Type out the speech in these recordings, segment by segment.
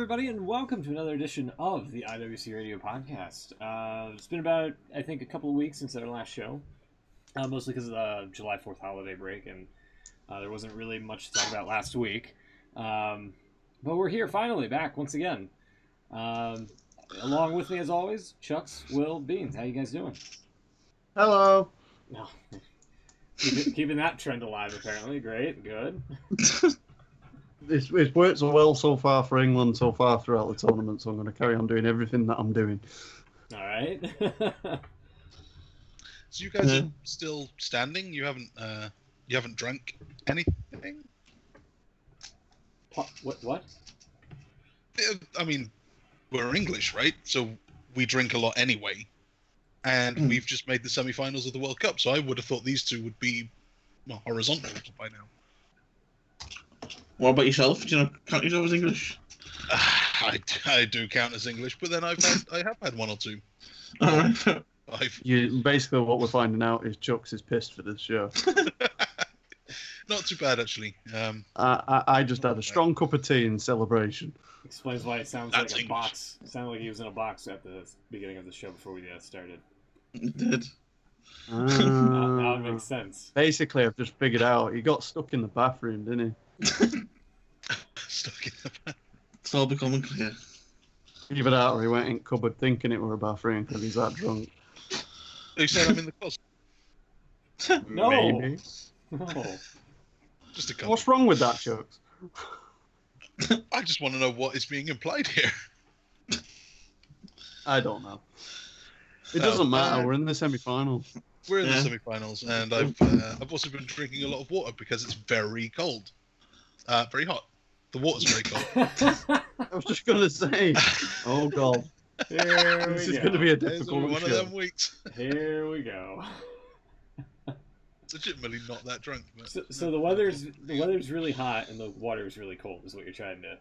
everybody, and welcome to another edition of the IWC Radio Podcast. It's been about, I think, a couple of weeks since our last show, mostly because of the July 4th holiday break, and there wasn't really much to talk about last week. But we're here, finally, back once again. Along with me, as always, Chucks, Will, Beans. How you guys doing? Hello. No. Keeping that trend alive, apparently. Great, good. It's worked so well so far for England so far throughout the tournament, so I'm going to carry on doing everything that I'm doing. All right. So you guys are still standing? You haven't drank anything? What? I mean, we're English, right? So we drink a lot anyway. And we've just made the semi-finals of the World Cup, so I would have thought these two would be horizontal by now. What about yourself? Do you count yourself as English? I do count as English, but then I have had one or two. Basically, what we're finding out is Chucks is pissed for this show. Not too bad, actually. I just had a strong cup of tea in celebration. Explains why it sounds like a box. It sounded like he was in a box at the beginning of the show before we started. It did. Now it makes sense. Basically, I've just figured out he got stuck in the bathroom, didn't he? Stuck in the bathroom. It's all becoming clear. Either that or he went in cupboard thinking it were a bathroom because he's that drunk. Who said I'm in the closet? No. Maybe. No. Just a couple. What's wrong with that, Chucks? I just want to know what is being implied here. I don't know. It doesn't matter. We're in the semi-finals. We're in the semi-finals, and I've also been drinking a lot of water because it's very cold. Very hot. The water's very cold. I was just going to say, oh God. This is going to be a difficult one show. of them weeks. Here we go. Legitimately not that drunk. But... So the weather's really hot and the water's really cold is what you're trying to...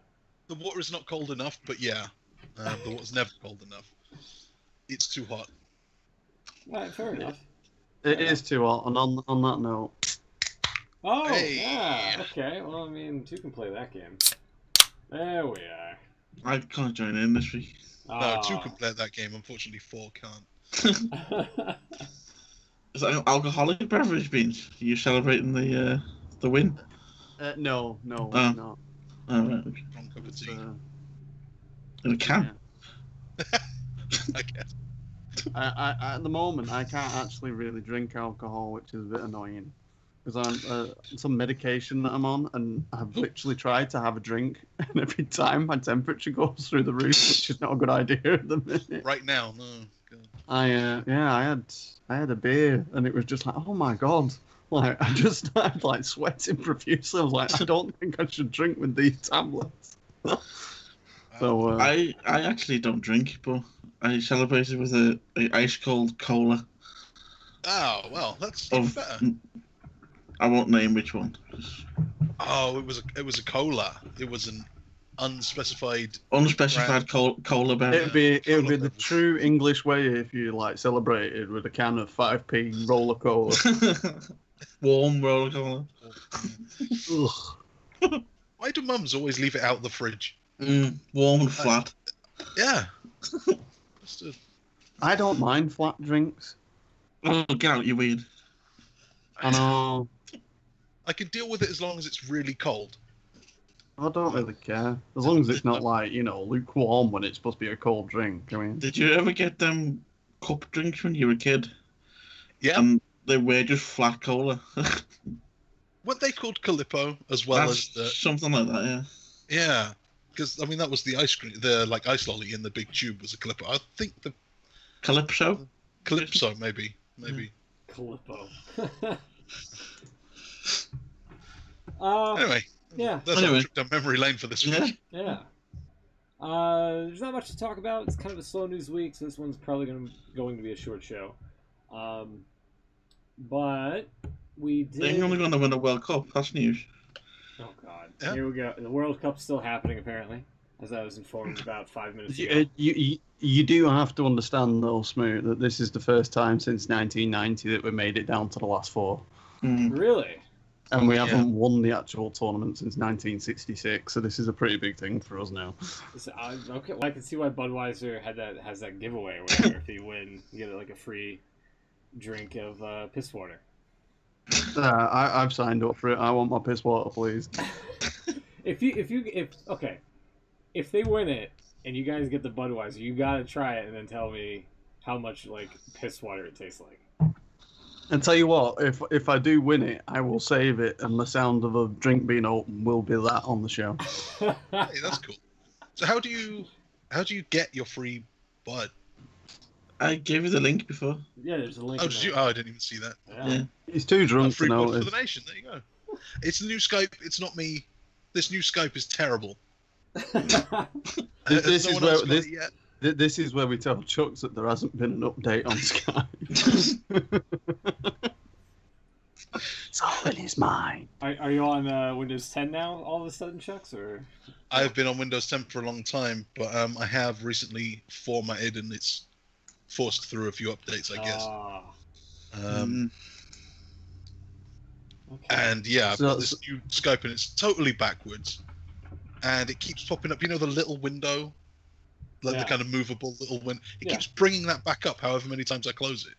The water is not cold enough, but yeah. The water's never cold enough. It's too hot. Right, fair enough. It is too hot, and on that note... Oh, hey. Yeah, okay. Well, I mean, two can play that game. There we are. I can't join in this week. No, two can play that game. Unfortunately, four can't. Is that an alcoholic beverage, Beans? Are you celebrating the win? No, it's not. Oh, right. Okay. Wrong cup of tea. In a can? Yeah. I guess. I at the moment, I can't actually really drink alcohol, which is a bit annoying. Because I'm some medication that I'm on, and I've literally tried to have a drink, and every time my temperature goes through the roof, which is not a good idea at the minute. Right now, no. God. I had a beer, and it was just like, oh my God. Like, I'm like sweating profusely. I was like, I don't think I should drink with these tablets. So I actually don't drink, but I celebrated with a ice cold cola. Oh well, that's better. I won't name which one. Oh, it was a cola. It was an unspecified cola beverage. It would be the true English way if you like celebrated with a can of 5p roller cola. Warm roller cola. Why do mums always leave it out of the fridge? Warm and flat. Yeah. I don't mind flat drinks. Oh, get out, you weird. I know. I can deal with it as long as it's really cold. I don't really care. As long as it's not like, lukewarm when it's supposed to be a cold drink. I mean, did you ever get them cup drinks when you were a kid? Yeah. And they were just flat cola. Weren't they called Calippo as well as the... something like that, yeah. Yeah. Because, I mean, that was the ice cream, the ice lolly in the big tube was a Calippo. I think the... Calypso? Calypso, maybe. Calippo. Anyway. Yeah. That's a trip down memory lane for this week. Yeah. There's not much to talk about. It's kind of a slow news week, so this one's probably going to be a short show. But we did... They're only going to win a World Cup. That's news. Oh, God. Yeah. Here we go. The World Cup's still happening, apparently, as I was informed about 5 minutes ago. You do have to understand, though, Smoot, that this is the first time since 1990 that we made it down to the last four. Really? And we haven't won the actual tournament since 1966, so this is a pretty big thing for us now. Okay, well, I can see why Budweiser has that giveaway where if you win, you get like a free drink of piss water. I've signed up for it. I want my piss water, please. If they win it and you guys get the Budweiser, you gotta try it and then tell me how much like piss water it tastes like. And tell you what, if I do win it, I will save it, and the sound of a drink being open will be that on the show. Hey, that's cool. So how do you get your free Bud? I gave you the link before. Yeah, there's a link. Oh, did you? Oh, I didn't even see that. Yeah. He's too drunk Free to Bud notice. for the nation. There you go. It's the new Skype. It's not me. This new Skype is terrible. This no is one where else got it yet. this is where we tell Chucks that there hasn't been an update on Skype. It's all in his mind. Are you on Windows 10 now? All of a sudden, Chucks, or? I've been on Windows 10 for a long time, but I have recently formatted, and it's forced through a few updates, I guess. Okay. And yeah, I've So- got this new Skype, and it's totally backwards, and it keeps popping up. You know the little window, like Yeah. the kind of movable little window. It Yeah. keeps bringing that back up, however many times I close it.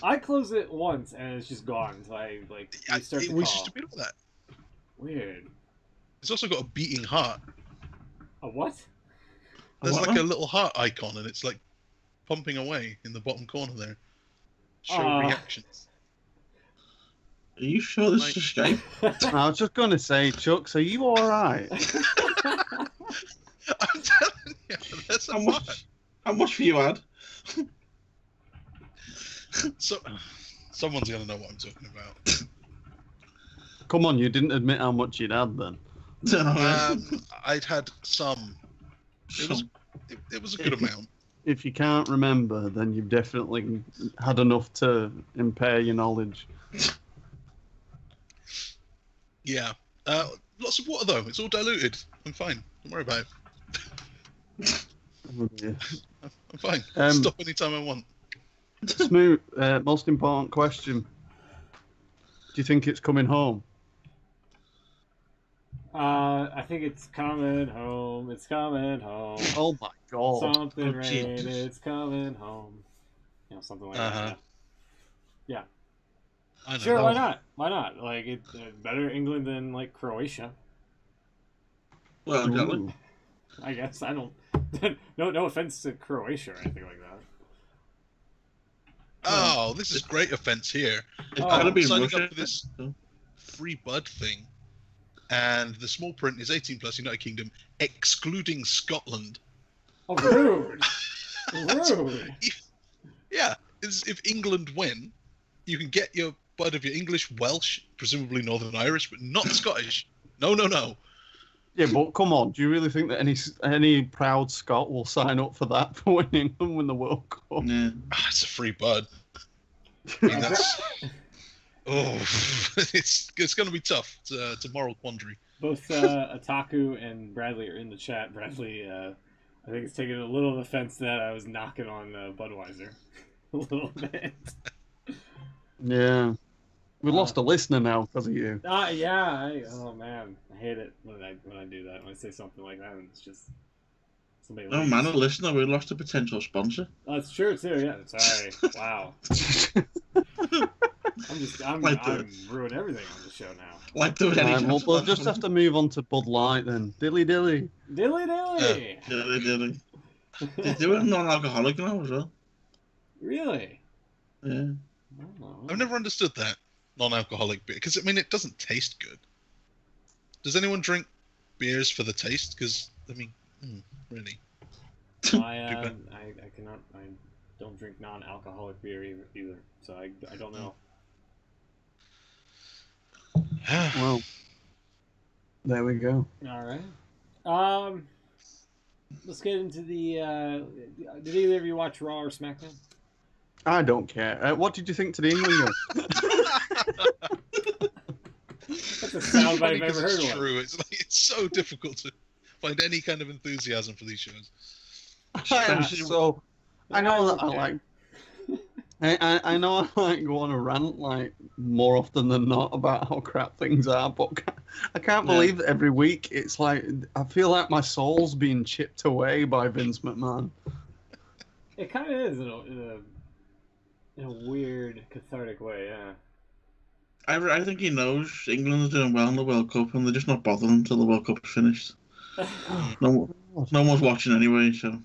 I close it once and it's just gone. So I like restart the We call. used to be able that. Weird. It's also got a beating heart. A what? There's What? like a little heart icon, and it's like pumping away in the bottom corner there. Show reactions. Are you sure this is Skype? I was just going to say, Chucks, are you all right? I'm telling you, there's a How heart. much? How much for you had? So, someone's gonna know what I'm talking about. Come on, you didn't admit how much you'd had then. I'd had some. It was a good amount. If you can't remember, then you've definitely had enough to impair your knowledge. Yeah. Lots of water though. It's all diluted. I'm fine. Don't worry about it. Yeah. I'm fine. Stop anytime I want. Smooth, most important question. Do you think it's coming home? I think it's coming home. It's coming home. Oh my god. Something Oh, rain. Jesus. It's coming home. You know, something like that. Yeah. I know. Sure. Why not? Why not? Like it's better England than like Croatia. Well, exactly. Ooh. I guess I don't. No offense to Croatia or anything like that. Oh, this is great offense here. It's Oh, gotta be signing Russia. up for this free Bud thing, and the small print is 18 plus United Kingdom, excluding Scotland. Oh, rude! Rude! Yeah, if England win, you can get your Bud of your English, Welsh, presumably Northern Irish, but not Scottish. No. Yeah, but come on. Do you really think that any proud Scot will sign up for that for when England win the World Cup? Yeah. It's a free Bud. I mean, that's... Oh, it's going to be tough. It's a moral quandary. Both Ataku and Bradley are in the chat. Bradley, I think, is taking a little offense that I was knocking on Budweiser. A little bit. Yeah. We lost a listener now because of you. Yeah. Oh man, I hate it when I do that. When I say something like that, and it's just somebody. Oh leaves. man, a listener, we lost a potential sponsor. That's true too. Yeah. Sorry. Wow. I'm ruining everything on the show now. Like there was any Right, chance we'll of that just have to happening? move on to Bud Light then. Dilly dilly. Dilly dilly. Yeah, they did. They do it non-alcoholic now as well. Really? Yeah. I don't know. I've never understood that non-alcoholic beer, because, I mean, it doesn't taste good. Does anyone drink beers for the taste? Because, I mean, really. I cannot. I don't drink non-alcoholic beer either. So I don't know. Well, there we go. All right. Let's get into the. Did either of you watch Raw or SmackDown? I don't care. What did you think to the England game? That's a soundbite Funny I've 'cause ever heard it's of. true. It's so difficult to find any kind of enthusiasm for these shows. I know that I like. I know I like go on a rant like more often than not about how crap things are, but I can't believe that every week it's like I feel like my soul's being chipped away by Vince McMahon. It kind of is in a weird, cathartic way, yeah. I think he knows England are doing well in the World Cup, and they're just not bothering until the World Cup's finished. No one's watching anyway, so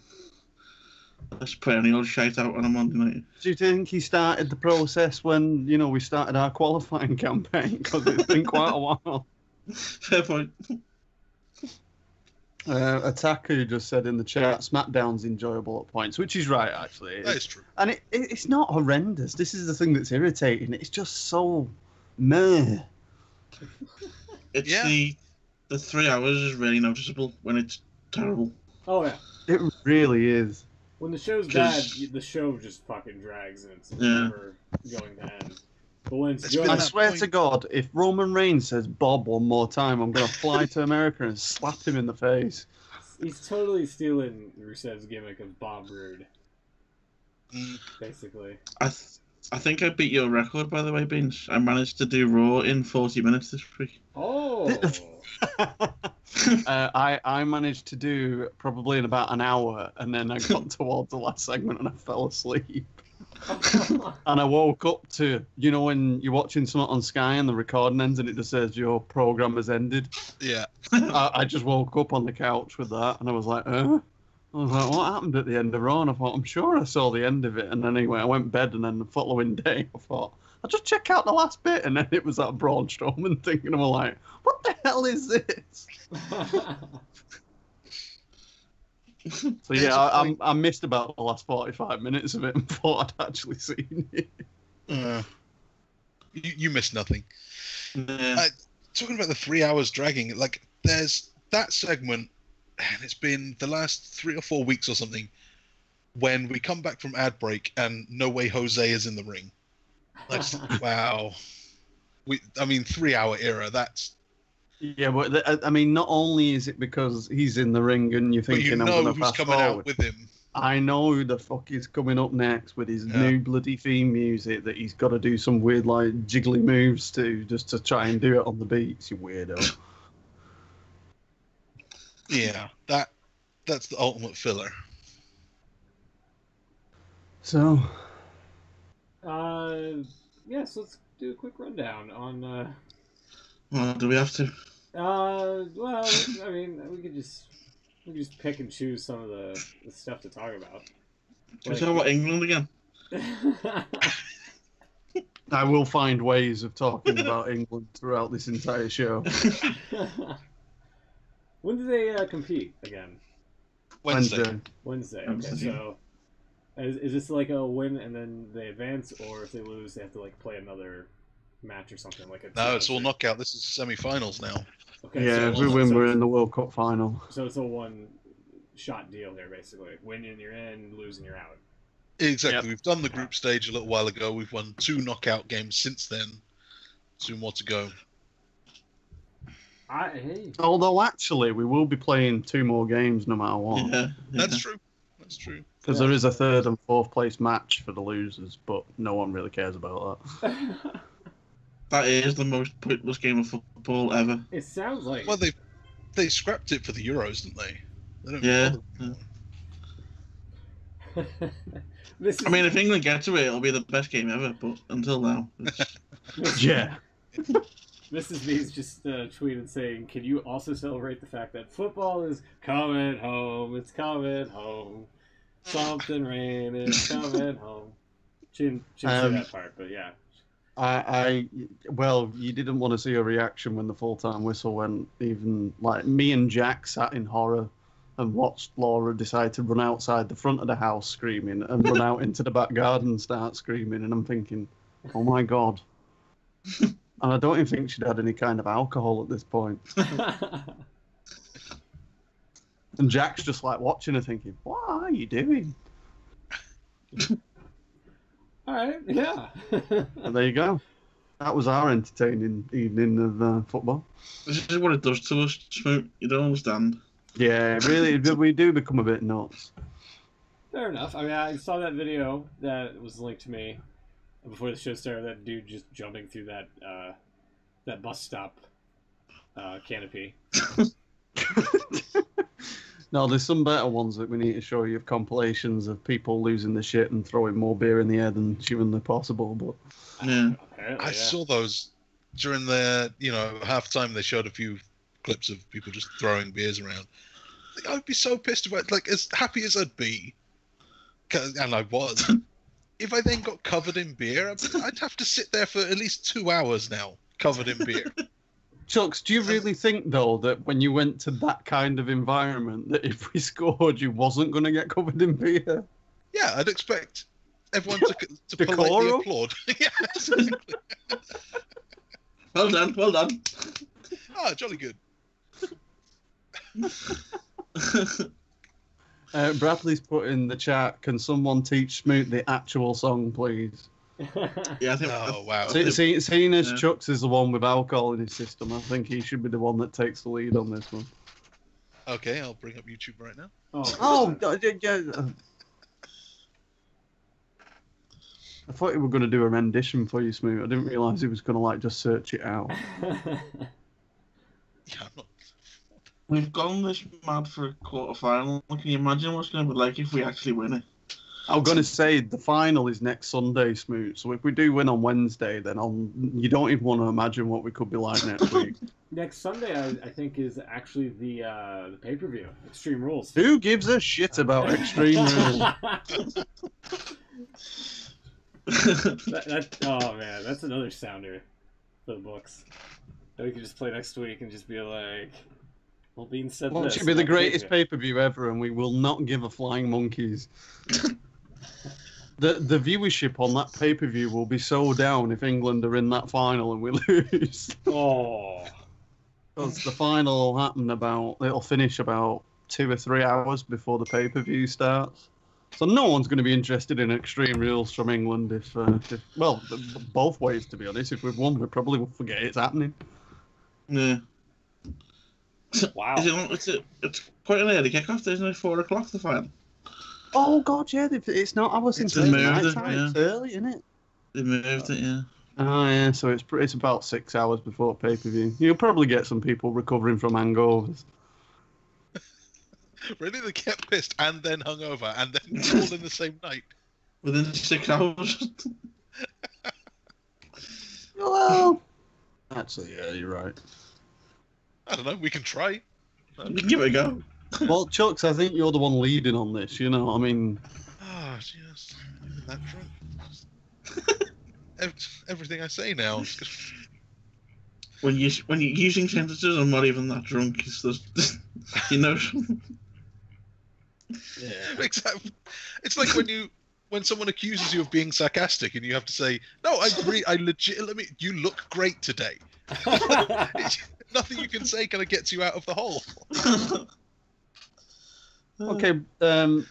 let's put any old shite out on a Monday night. Do you think he started the process when we started our qualifying campaign? Because it's been quite a while. Fair point. Attacker just said in the chat, SmackDown's enjoyable at points, which is right, actually. That is true. And it's not horrendous. This is the thing that's irritating. It's just so meh. It's the 3 hours is really noticeable when it's terrible. Oh, yeah. It really is. When the show's bad, the show just fucking drags and it's never going to end. But when it's good... I swear to God, if Roman Reigns says Bob one more time, I'm going to fly to America and slap him in the face. He's totally stealing Rusev's gimmick of Bob Roode. Basically. I think I beat your record, by the way, Beans. I managed to do Raw in 40 minutes this week. Oh! I managed to do probably in about an hour, and then I got towards the last segment and I fell asleep. And I woke up to, when you're watching something on Sky and the recording ends and it just says your program has ended. Yeah. I just woke up on the couch with that and I was like, I was like, what happened at the end of Raw? And I thought, I'm sure I saw the end of it. And then anyway, I went to bed, and then the following day I thought, I'll just check out the last bit. And then it was that Braun Strowman thing, and I'm like, what the hell is this? So yeah, I missed about the last 45 minutes of it and thought I'd actually seen it. You missed nothing. Talking about the 3 hours dragging, like there's that segment, and it's been the last 3 or 4 weeks or something, when we come back from ad break and No Way Jose is in the ring. Like, wow. 3 hour era, that's... Yeah, but not only is it because he's in the ring and you're thinking, I'm going to who's coming out with him. I know who the fuck is coming up next with his new bloody theme music that he's got to do some weird, like, jiggly moves to, just to try and do it on the beats, you weirdo. Yeah, that's the ultimate filler. So... so let's do a quick rundown on... Well, do we have to? Well, we could just pick and choose some of the stuff to talk about. Can we talk about England again? I will find ways of talking about England throughout this entire show. When do they compete again? Wednesday. Okay, so is this like a win and then they advance, or if they lose, they have to like play another match or something like it? No, it's all knockout. This is semi-finals now. Okay, yeah, if we win, we're in the World Cup final. So it's a one-shot deal here, basically. Win and you're in, lose and you're out. Exactly. Yep. We've done the group stage a little while ago. We've won 2 knockout games since then. 2 more to go. Although, actually, we will be playing 2 more games no matter what. Yeah. That's true. Because there is a 3rd and 4th place match for the losers, but no one really cares about that. That is the most pointless game of football ever. It sounds like... Well, they scrapped it for the Euros, didn't they? If England get to it, it'll be the best game ever, but until now... Yeah. Mrs. B's just tweeted saying, can you also celebrate the fact that football is coming home, it's coming home, something rain is coming home. She didn't say that part, but yeah. Well, you didn't want to see a reaction when the full-time whistle went. Even like me and Jack sat in horror and watched Laura decide to run outside the front of the house screaming and run out into the back garden and start screaming. And I'm thinking, oh my God. And I don't even think she'd had any kind of alcohol at this point. And Jack's just like watching her thinking, what are you doing? All right, yeah. And there you go. That was our entertaining evening of football. This is what it does to us, Smoot. You don't understand. Yeah, really, we do become a bit nuts. Fair enough. I mean, I saw that video that was linked to me before the show started. That dude just jumping through that bus stop canopy. No, there's some better ones that we need to show you of compilations of people losing the shit and throwing more beer in the air than humanly possible. But Yeah. I saw those during the halftime. They showed a few clips of people just throwing beers around. I'd be so pissed about, like, as happy as I'd be, and I was. If I then got covered in beer, I'd have to sit there for at least 2 hours now, covered in beer. Chucks, do you really think, though, that when you went to that kind of environment, that if we scored, you wasn't going to get covered in beer? Yeah, I'd expect everyone to politely applaud. Yeah, exactly. Well done, well done. Ah, jolly good. Bradley's put in the chat, can someone teach Smoot the actual song, please? Yeah, I think. Oh, wow. Seeing as Chucks is the one with alcohol in his system, I think he should be the one that takes the lead on this one. Okay, I'll bring up YouTube right now. Yeah. I thought he were going to do a rendition for you, Smoot. I didn't realise he was going to, like, just search it out. Yeah, I'm not... We've gone this mad for a quarter-final. Can you imagine what's going to be like if we actually win it? I'm going to say the final is next Sunday, Smoot. So if we do win on Wednesday, then you don't even want to imagine what we could be like next week. Next Sunday, I think, is actually the pay-per-view, Extreme Rules. Who gives a shit about Extreme Rules? Oh man, that's another sounder for the books that we could just play next week and just be like, well, being said Well, it this, should be the greatest pay-per-view ever, and we will not give a flying monkeys. The viewership on that pay-per-view will be so down if England are in that final and we lose. Oh, Because the final will happen it'll finish about 2 or 3 hours before the pay-per-view starts. So no one's going to be interested in Extreme Rules from England if both ways, to be honest. If we've won, we probably will forget it's happening. Yeah. wow. It's quite an early kickoff, isn't it? 4 o'clock, the final. Oh, God, yeah. It's not hours since They moved night it, time. yeah. It's early, isn't it? They moved it, yeah. Oh, yeah. So it's about 6 hours before pay-per-view. You'll probably get some people recovering from hangovers. Really? They get pissed and then hungover and then all in the same night? Within 6 hours. Well, actually, yeah, you're right. I don't know. We can try. We can give it a go. Well, Chucks, I think you're the one leading on this, you know. I mean... Oh, jeez. That drunk. Everything I say now is just... When you're using sentences, I'm not even that drunk. It's just, you know... Yeah. Exactly. It's like when someone accuses you of being sarcastic and you have to say, "No, I legitimately, you look great today." Nothing you can say kind of gets you out of the hole. Okay, Dean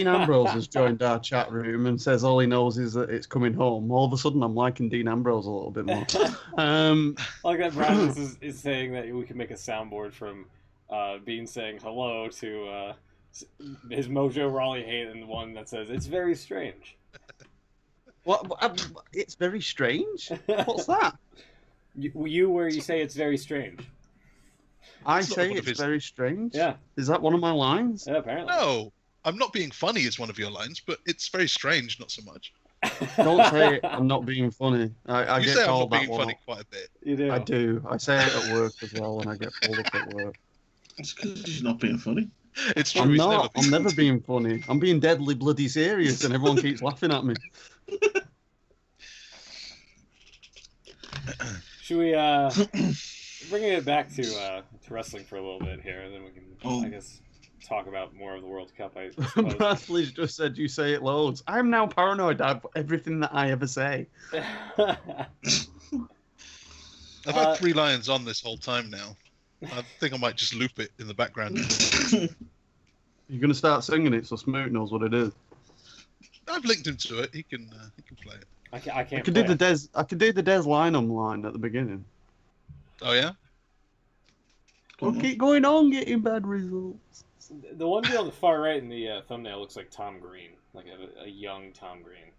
Ambrose has joined our chat room and says all he knows is that it's coming home. All of a sudden, I'm liking Dean Ambrose a little bit more. Like that, Brad is saying that we can make a soundboard from Bean saying hello to his Mojo Rawley hate, and the one that says it's very strange. What? It's very strange? What's that? You where you say it's very strange. I say it's very strange? Yeah. Is that one of my lines? Yeah, apparently. No, I'm not being funny is one of your lines, but it's very strange, not so much. Don't say I'm not being funny. I You get say I'm not called that being one. funny quite a bit. You do. I do. I say it at work as well when I get pulled up at work. It's because he's not being funny. It's true. I'm he's not. never I'm never being funny. I'm being deadly bloody serious, and everyone keeps laughing at me. Should we bringing it back to wrestling for a little bit here, and then we can, I guess, talk about more of the World Cup. I suppose. Bradley's just said you say it loads. I'm now paranoid of everything that I ever say. I've had 3 lines on this whole time now. I think I might just loop it in the background. You're gonna start singing it so Smoot knows what it is. I've linked him to it. He can play it. I can't. I could do the Des. I could do the Des Lynam line at the beginning. Oh yeah. We'll keep going on getting bad results. The one dude on the far right in the thumbnail looks like Tom Green, like a young Tom Green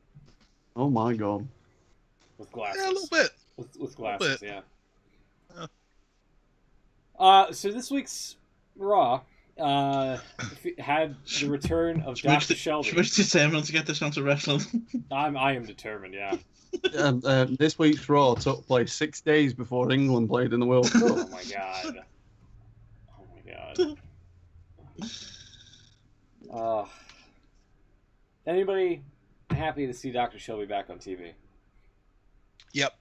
Oh my god. with glasses. Yeah, a little bit. With glasses, bit. yeah. Yeah. So this week's Raw had the return of Dr. Shelby. She's determined to get the chance of wrestling. I am determined, yeah. This week's Raw took place 6 days before England played in the World Cup. Oh my god. Oh my god. Anybody happy to see Dr. Shelby back on TV? Yep.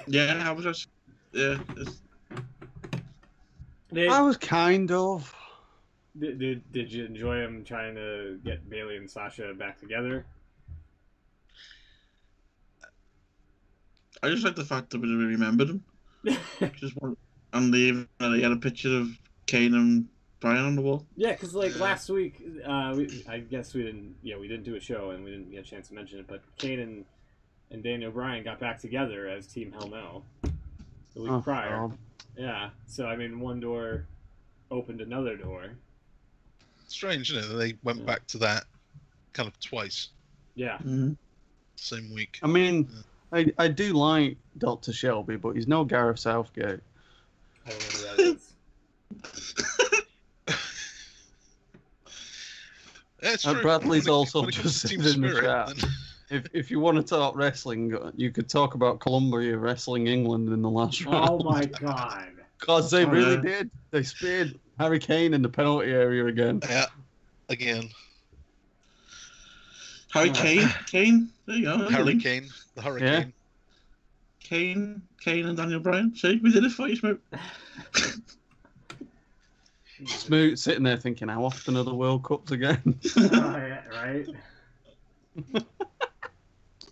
Yeah, I was just. Yeah. I was kind of. Did you enjoy him trying to get Bailey and Sasha back together? I just like the fact that we remembered him. And he had a picture of Kane and Brian on the wall. Yeah, because like last week, I guess we didn't do a show and we didn't get a chance to mention it, but Kane and Daniel Bryan got back together as Team Hell No the week prior. God. Yeah, so I mean, one door opened another door. Strange, isn't it? They went back to that kind of twice, Yeah. Mm-hmm. same week. I mean, I do like Dr. Shelby, but he's no Gareth Southgate. I don't know who that is. That's true. Bradley's When it- also when it comes just to said team in the spirit, chat. then- If you want to talk wrestling, you could talk about Colombia wrestling England in the last round. Oh my god. Because they Oh, really yeah. did. They speared Harry Kane in the penalty area again. Yeah, again. Harry Kane. There you go. Harry Kane, the Hurricane. Kane and Daniel Bryan. See, we did it for you, Smoot. Smoot sitting there thinking, how often are the World Cups again? Oh, yeah, right.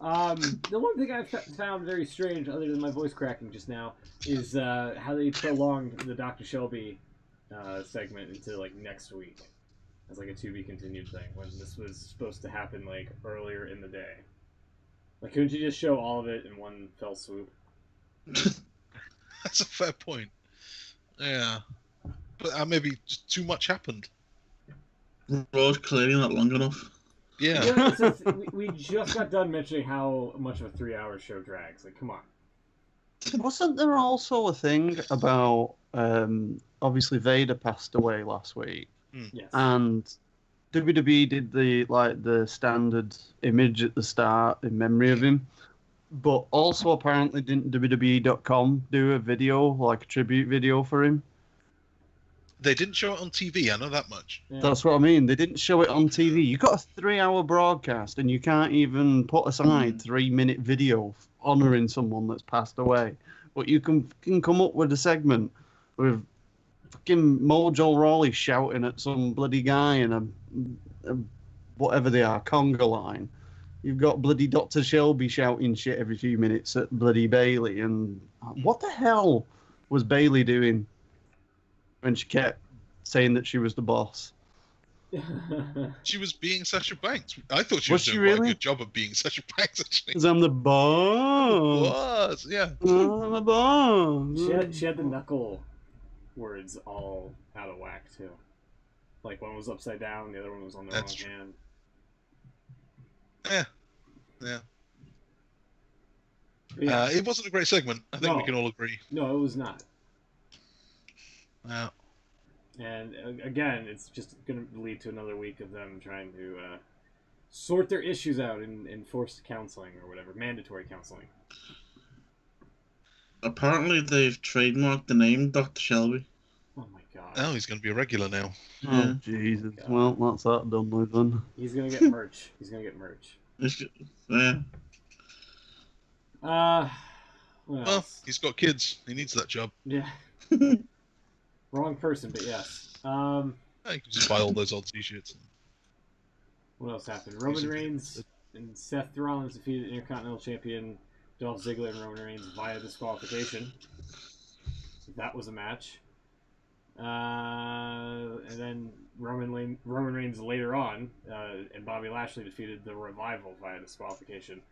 The one thing I found very strange, other than my voice cracking just now, is how they prolonged the Dr. Shelby segment into like next week as like a to be continued thing when this was supposed to happen like earlier in the day. Like, couldn't you just show all of it in one fell swoop? That's a fair point. Yeah, but maybe just too much happened. Raw's clearly not long enough. Yeah. You know, we just got done mentioning how much of a 3-hour show drags. Like, come on. Wasn't there also a thing about, obviously Vader passed away last week, Yes. and WWE did the standard image at the start in memory of him, but also apparently didn't WWE.com do a video, like a tribute video for him? They didn't show it on TV, I know that much. Yeah. That's what I mean. They didn't show it on TV. You got a 3-hour broadcast and you can't even put aside 3-minute video honouring someone that's passed away. But you can come up with a segment with fucking Mojo Rawley shouting at some bloody guy in a whatever they are, conga line. You've got bloody Dr. Shelby shouting shit every few minutes at bloody Bailey. And what the hell was Bailey doing when she kept saying that she was the boss? She was being Sasha Banks. I thought she Was was she doing quite really? a good job of being Sasha Banks, actually. Because I'm the boss. Yeah. I'm the boss. She had the knuckle words all out of whack too. Like one was upside down, the other one was on the That's wrong true. hand. Yeah. But yeah, It wasn't a great segment. I think we No. can all agree. no, it was not. Yeah. And again, it's just going to lead to another week of them trying to sort their issues out in forced counseling or whatever, mandatory counseling. Apparently, they've trademarked the name Dr. Shelby. Oh my god. Oh, he's going to be a regular now. Oh, Yeah. Jesus. Well, that's that done with then. He's going to get merch. He's going to get merch. Yeah. What Well, else? he's got kids. He needs that job. Yeah. Wrong person, but yes. Yeah, you can just buy all those old t-shirts. What else happened? Roman Reigns and Seth Rollins defeated Intercontinental Champion Dolph Ziggler and Roman Reigns via disqualification. That was a match. And then Roman Reigns later on and Bobby Lashley defeated the Revival via disqualification.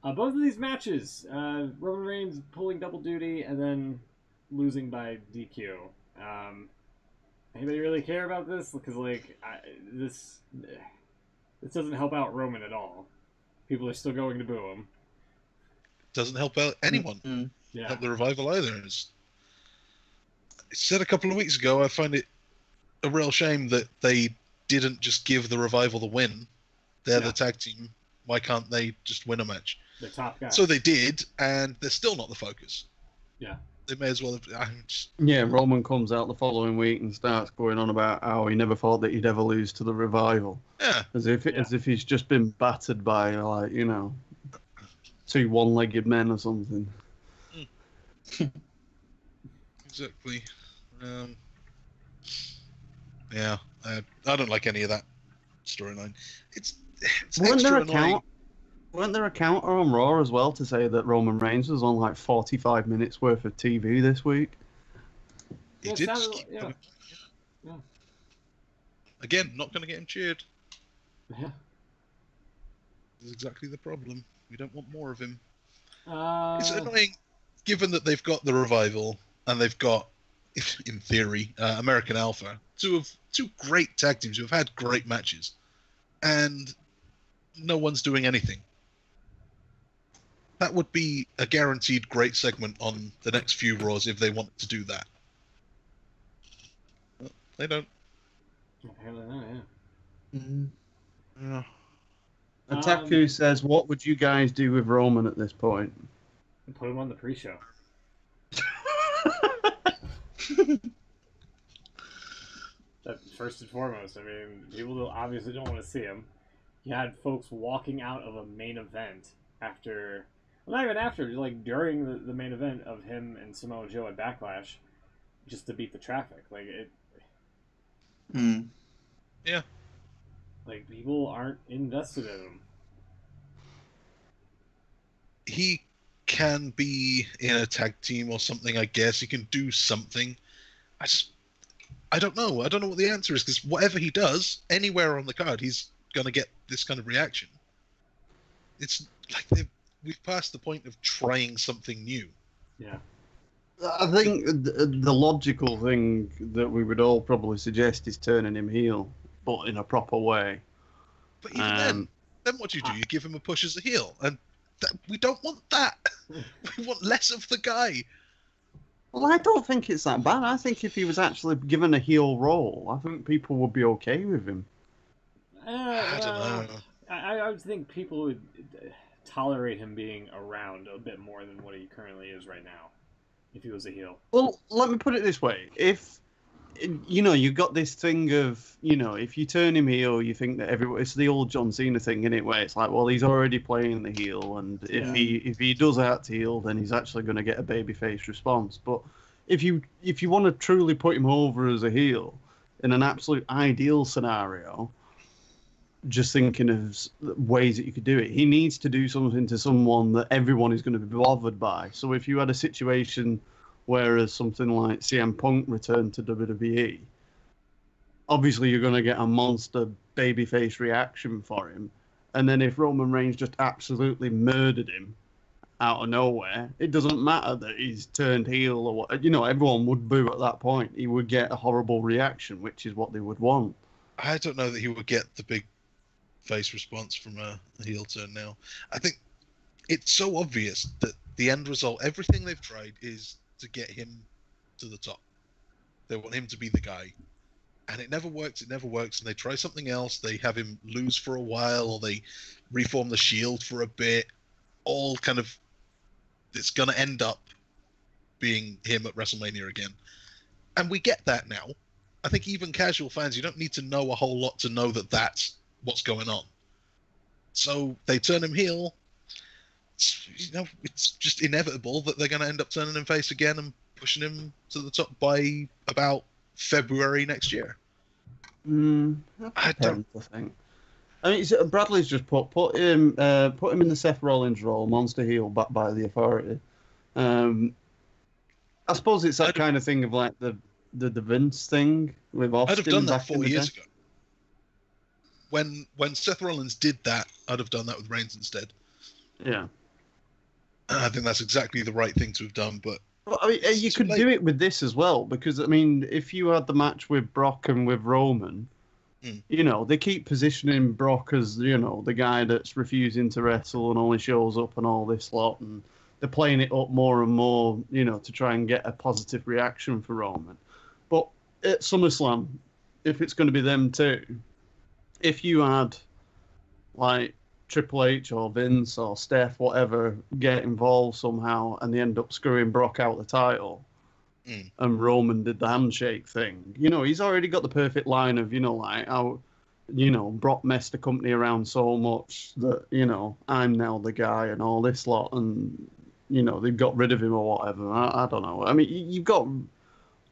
Both of these matches, Roman Reigns pulling double duty and then losing by DQ. anybody really care about this? Because this doesn't help out Roman at all. People are still going to boo him. Doesn't help out anyone. Mm-hmm. Yeah. Help the Revival either. As I said a couple of weeks ago, I find it a real shame that they didn't just give the Revival the win. They're the tag team. Why can't they just win a match? The top guy. So they did, and they're still not the focus. Yeah. They may as well have. Yeah, Roman comes out the following week and starts going on about how he never thought that he'd ever lose to the Revival. Yeah. As if he's just been battered by, two one-legged men or something. Exactly. Yeah, I don't like any of that storyline. It's extra annoying. Weren't there a counter on Raw as well to say that Roman Reigns was on like 45 minutes worth of TV this week? He did. Yeah. Again, not going to get him cheered. Yeah. This is exactly the problem. We don't want more of him. It's annoying, given that they've got the Revival and they've got, in theory, American Alpha, two great tag teams who have had great matches, and no one's doing anything. That would be a guaranteed great segment on the next few Raws if they wanted to do that. Well, they don't. Yeah. Ataku says, "What would you guys do with Roman at this point?" Put him on the pre-show. First and foremost, I mean, people obviously don't want to see him. You had folks walking out of a main event after, well, not even after, just like during the main event of him and Samoa Joe at Backlash, just to beat the traffic. Like it. Yeah. Like people aren't invested in him. He can be in a tag team or something, I guess. He can do something. I don't know. I don't know what the answer is, because whatever he does, anywhere on the card, he's going to get this kind of reaction. It's like we've passed the point of trying something new. Yeah. I think the logical thing that we would all probably suggest is turning him heel, but in a proper way. But even then what do? You give him a push as a heel, and we don't want that. We want less of the guy. Well, I don't think it's that bad. I think if he was actually given a heel role, I think people would be okay with him. I don't know. I would think people would tolerate him being around a bit more than what he currently is right now, if he was a heel. Well, let me put it this way. If, you got this thing of, if you turn him heel, you think that it's the old John Cena thing, isn't it? Where it's like, well, he's already playing the heel, and if he does act heel, then he's actually going to get a babyface response. But if you want to truly put him over as a heel, in an absolute ideal scenario, just thinking of ways that you could do it, he needs to do something to someone that everyone is going to be bothered by. So if you had a situation whereas something like CM Punk returned to WWE, obviously you're going to get a monster babyface reaction for him. And then if Roman Reigns just absolutely murdered him out of nowhere, it doesn't matter that he's turned heel or what. Everyone would boo at that point. He would get a horrible reaction, which is what they would want. I don't know that he would get the big face response from a heel turn now. I think it's so obvious that the end result, everything they've tried, is to get him to the top. They want him to be the guy. And it never works, and they try something else. They have him lose for a while, or they reform the Shield for a bit. All kind of, it's going to end up being him at WrestleMania again. And we get that now. I think even casual fans, you don't need to know a whole lot to know that that's what's going on. So they turn him heel. It's just inevitable that they're going to end up turning him face again and pushing him to the top by about February next year. I think. I mean, Bradley's just put him in the Seth Rollins role, monster heel, backed by the Authority. I suppose it's that kind of thing of like the Vince thing with Austin. I'd have done that 4 years ago. When Seth Rollins did that, I'd have done that with Reigns instead. Yeah. I think that's exactly the right thing to have done, but Well, I mean, you could do it with this as well, because I mean, if you had the match with Brock and with Roman, you know, they keep positioning Brock as, you know, the guy that's refusing to wrestle and only shows up and all this lot, and they're playing it up more and more, you know, to try and get a positive reaction for Roman. But at SummerSlam, if it's going to be them too, if you had like Triple H or Vince or Steph, whatever, get involved somehow and they end up screwing Brock out the title, and Roman did the handshake thing, you know, he's already got the perfect line of, you know, like, how, you know, Brock messed the company around so much that, you know, I'm now the guy and all this lot, and, you know, they've got rid of him or whatever. I don't know. I mean, you've got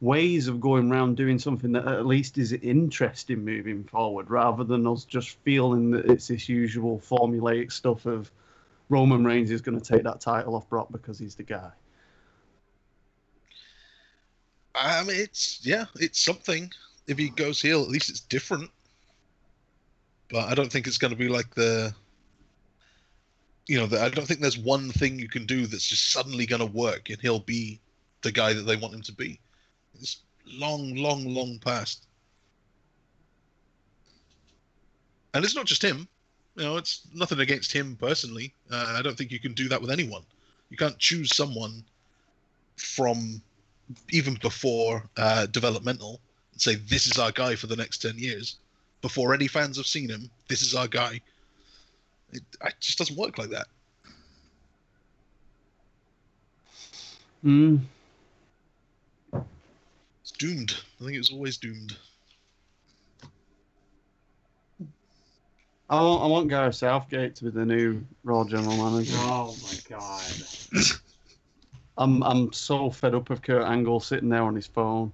ways of going around doing something that at least is interesting moving forward, rather than us just feeling that it's this usual formulaic stuff of Roman Reigns is going to take that title off Brock because he's the guy. I mean, it's something. If he goes heel, at least it's different. But I don't think it's going to be like I don't think there's one thing you can do that's just suddenly going to work and he'll be the guy that they want him to be. It's long past. And it's not just him. You know, it's nothing against him personally. I don't think you can do that with anyone. You can't choose someone from even before developmental and say, this is our guy for the next 10 years. Before any fans have seen him, this is our guy. It just doesn't work like that. It's doomed. I think it was always doomed. I want Gareth Southgate to be the new Raw general manager. Oh my god. I'm so fed up of Kurt Angle sitting there on his phone.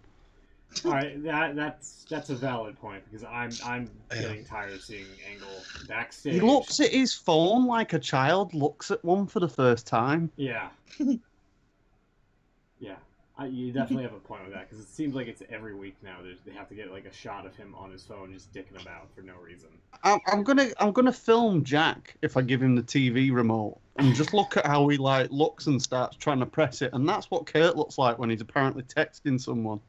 All right, that's a valid point, because I'm getting tired of seeing Angle backstage. He looks at his phone like a child looks at one for the first time. Yeah. Yeah. You definitely have a point with that, because it seems like it's every week now. They have to get like a shot of him on his phone just dicking about for no reason. I'm gonna film Jack if I give him the TV remote and just look at how he like looks and starts trying to press it, and that's what Kurt looks like when he's apparently texting someone.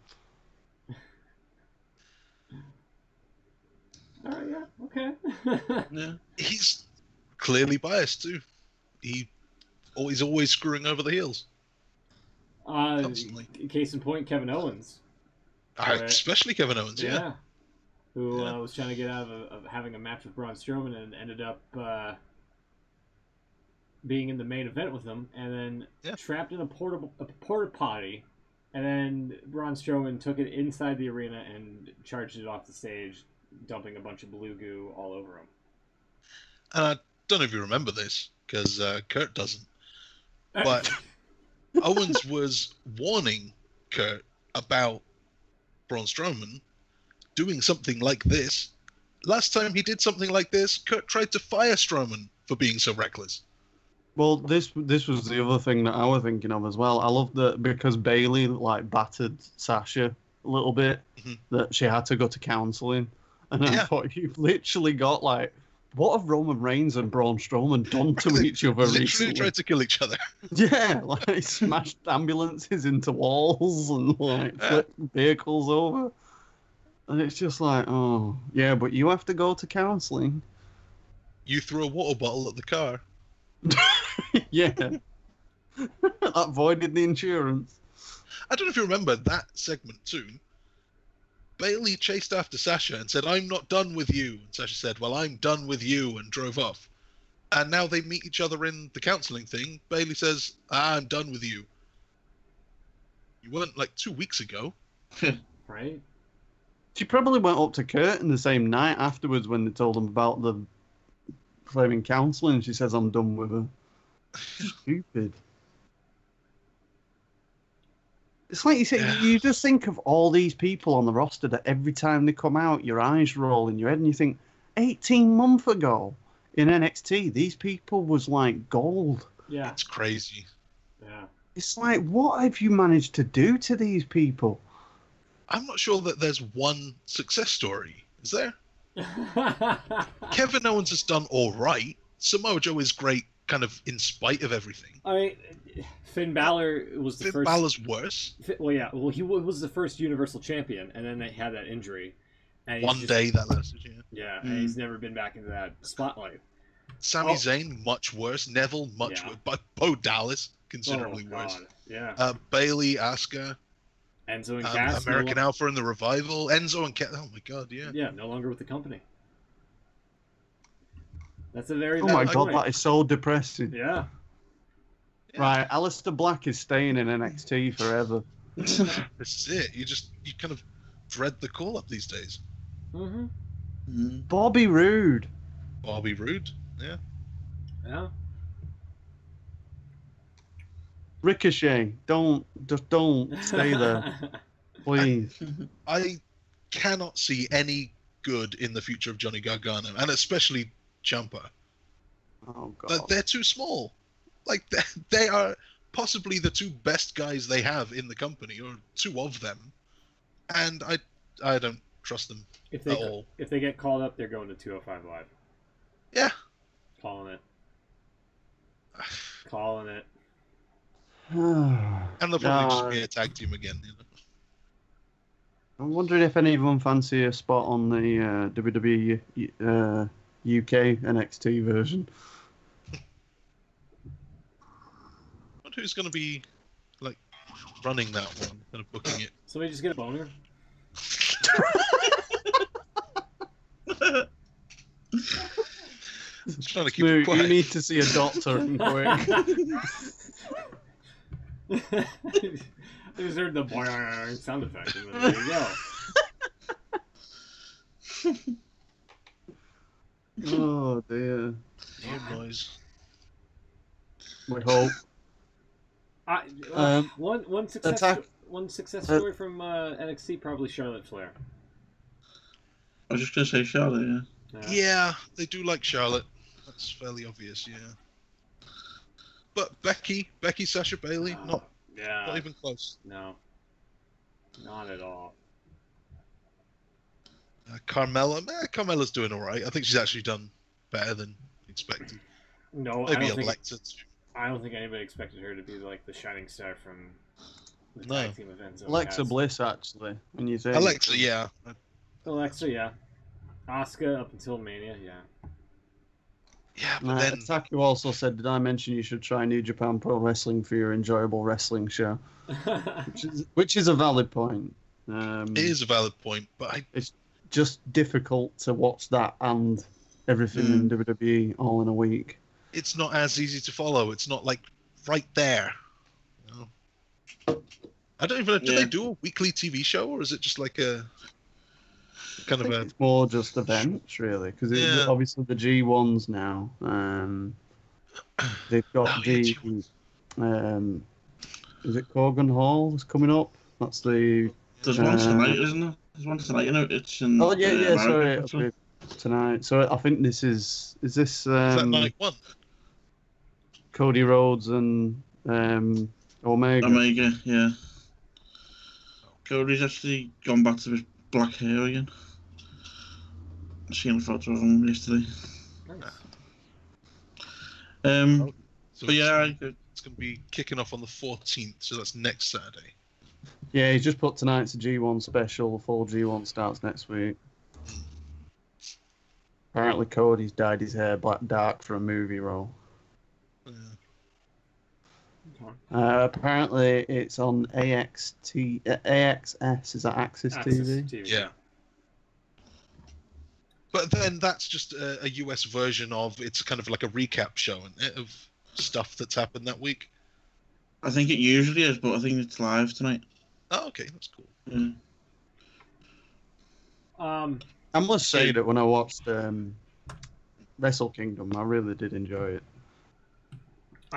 All right, yeah, okay. Yeah, he's clearly biased too. He's always screwing over the heels. Case in point, Kevin Owens. Especially Kevin Owens, yeah. Who was trying to get out of having a match with Braun Strowman and ended up being in the main event with him, and then trapped in a porta potty, and then Braun Strowman took it inside the arena and charged it off the stage, dumping a bunch of blue goo all over him. I don't know if you remember this, because Kurt doesn't, but Owens was warning Kurt about Braun Strowman doing something like this. Last time he did something like this, Kurt tried to fire Strowman for being so reckless. Well, this was the other thing that I was thinking of as well. I love that because Bayley like battered Sasha a little bit, that she had to go to counselling, and I thought you've literally got like, what have Roman Reigns and Braun Strowman done to each other recently? Literally tried to kill each other. Yeah, like smashed ambulances into walls and like flipped vehicles over. And it's just like, oh, yeah, but you have to go to counselling. You threw a water bottle at the car. Yeah. That voided the insurance. I don't know if you remember that segment too. Bayley chased after Sasha and said, "I'm not done with you." And Sasha said, "Well, I'm done with you," and drove off. And now they meet each other in the counselling thing. Bayley says, "I'm done with you." You weren't like 2 weeks ago. Right? She probably went up to Kurt in the same night afterwards when they told him about the flaming counselling. She says, "I'm done with her." Stupid. It's like you say, you just think of all these people on the roster that every time they come out, your eyes roll in your head and you think, 18 months ago in NXT, these people was like gold. Yeah. It's crazy. Yeah. It's like, what have you managed to do to these people? I'm not sure that there's one success story. Is there? Kevin Owens has done all right. Samoa Joe is great, kind of in spite of everything. I mean, Finn Balor was the Finn first. Balor's worse. Well, yeah. Well, he was the first Universal Champion, and then they had that injury. And he's One just- day that lasted, yeah. Yeah, and he's never been back into that spotlight. Sami Zayn, much worse. Neville, much Yeah. worse. But Bo Dallas, Oh, considerably worse. God. Yeah. Bailey, Asuka, Enzo and Cass. American Alpha and the Revival, Enzo and Cass. Oh my God, yeah. Yeah, no longer with the company. That's a very Oh my valid god, point. that is so depressing. Yeah. Right, Alistair Black is staying in NXT forever. This is it. You kind of dread the call up these days. Mm-hmm. Bobby Roode. Bobby Roode, yeah. Yeah. Ricochet. Don't stay there, please. I cannot see any good in the future of Johnny Gargano, and especially Ciampa. Oh god. They're too small. Like they are possibly the two best guys they have in the company, or two of them, and I don't trust them If at all. If they get called up, they're going to 205 Live. Yeah. Calling it. Calling it. And they'll probably just be a tag team again. I'm wondering if any of them fancy a spot on the WWE UK NXT version. But who's going to be like running that one, kind of booking it? Somebody just get a boner. Just trying to keep it Smooth, quiet. you need to see a doctor quick. I just heard the boing sound effect, and then there you go. Oh dear. Weird noise. We hope. One success story from NXT, probably Charlotte Flair. I was just gonna say Charlotte, yeah. Yeah, they do like Charlotte. That's fairly obvious, yeah. But Becky, Sasha Bailey, not even close. No, not at all. Carmella's doing all right. I think she's actually done better than expected. No, Maybe I don't Alexa. I don't think anybody expected her to be like the shining star from the No. tag team events. Alexa Bliss, actually. When you say Alexa, yeah. Alexa, yeah. Asuka up until Mania, yeah. Yeah, but then Taku also said, "Did I mention you should try New Japan Pro Wrestling for your enjoyable wrestling show?" which is a valid point. it is a valid point, but it's just difficult to watch that and everything in WWE all in a week. it's not as easy to follow. It's not like right there. You know? I don't even know. Do they do a weekly TV show, or is it just like a kind of a? It's more just events, really, because it's obviously the G1s now. They've got is it Kogan Hall is coming up? That's the. There's one tonight, isn't there? There's one tonight, you know. It's in. Oh yeah, America, sorry, tonight. So I think this is this. Is that night one? Cody Rhodes and Omega. Omega, yeah. Cody's actually gone back to his black hair again. I seen a photo of him yesterday. So but yeah, it's going to be kicking off on the 14th, so that's next Saturday. Yeah, he's just put tonight's a G1 special. The full G1 starts next week. Apparently, Cody's dyed his hair black dark for a movie role. Apparently, it's on AXS. Is that Axis TV? Yeah. But then that's just a US version of it's kind of like a recap show, isn't it, of stuff that's happened that week. I think it usually is, but I think it's live tonight. Oh, okay, that's cool. Yeah. I must say that when I watched Wrestle Kingdom, I really did enjoy it.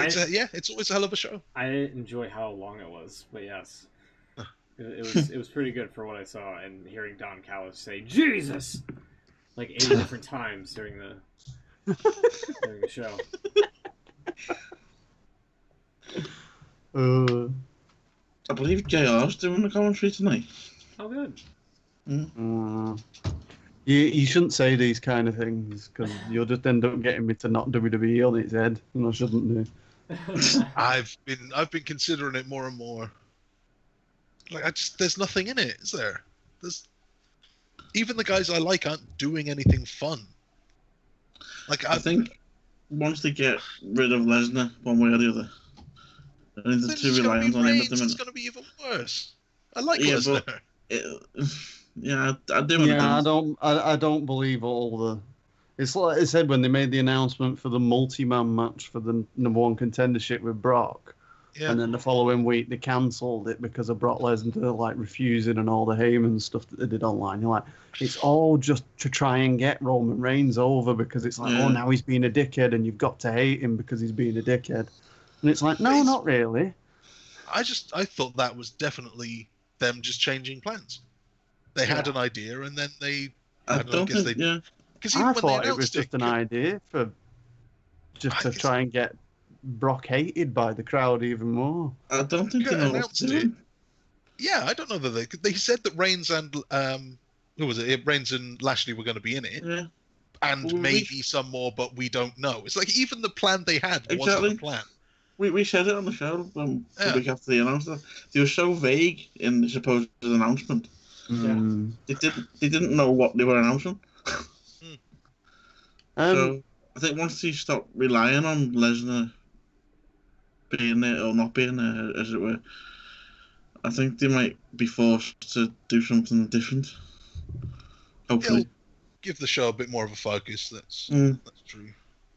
It's always a hell of a show. I didn't enjoy how long it was, but yes, it was pretty good for what I saw. And hearing Don Callis say "Jesus" like 80 different times during the show. I believe JR's doing the commentary tonight. Oh, good. You shouldn't say these kind of things because you'll just end up getting me to knock WWE on its head, and I shouldn't do. I've been considering it more and more. Like there's nothing in it, is there? There's even the guys I like aren't doing anything fun. Like I think once they get rid of Lesnar one way or the other, and then the it's two just gonna be reliance on him at the Reigns. It's minute. gonna be even worse. I like Yeah, Lesnar. but yeah, I do. Yeah, understand. I don't believe all the. It's like I said when they made the announcement for the multi-man match for the number one contendership with Brock, Yeah. and then the following week they cancelled it because of Brock Lesnar like refusing and all the Heyman stuff that they did online. You're like, it's all just to try and get Roman Reigns over because it's like, oh, now he's being a dickhead and you've got to hate him because he's being a dickhead, and it's like, no, not really. I thought that was definitely them just changing plans. They had an idea and then they. I don't think. Yeah. Because I thought it was just an idea for just to try and get Brock hated by the crowd even more. I don't think they know what to do. Yeah, I don't know that they said that Reigns and who was it? Reigns and Lashley were going to be in it, Yeah. and maybe some more, but we don't know. It's like even the plan they had wasn't a plan. We said it on the show the week after the announcement. They were so vague in the supposed announcement. Mm. They didn't know what they were announcing. So I think once they stop relying on Lesnar being there or not being there, as it were, I think they might be forced to do something different. Hopefully, it'll give the show a bit more of a focus. That's true.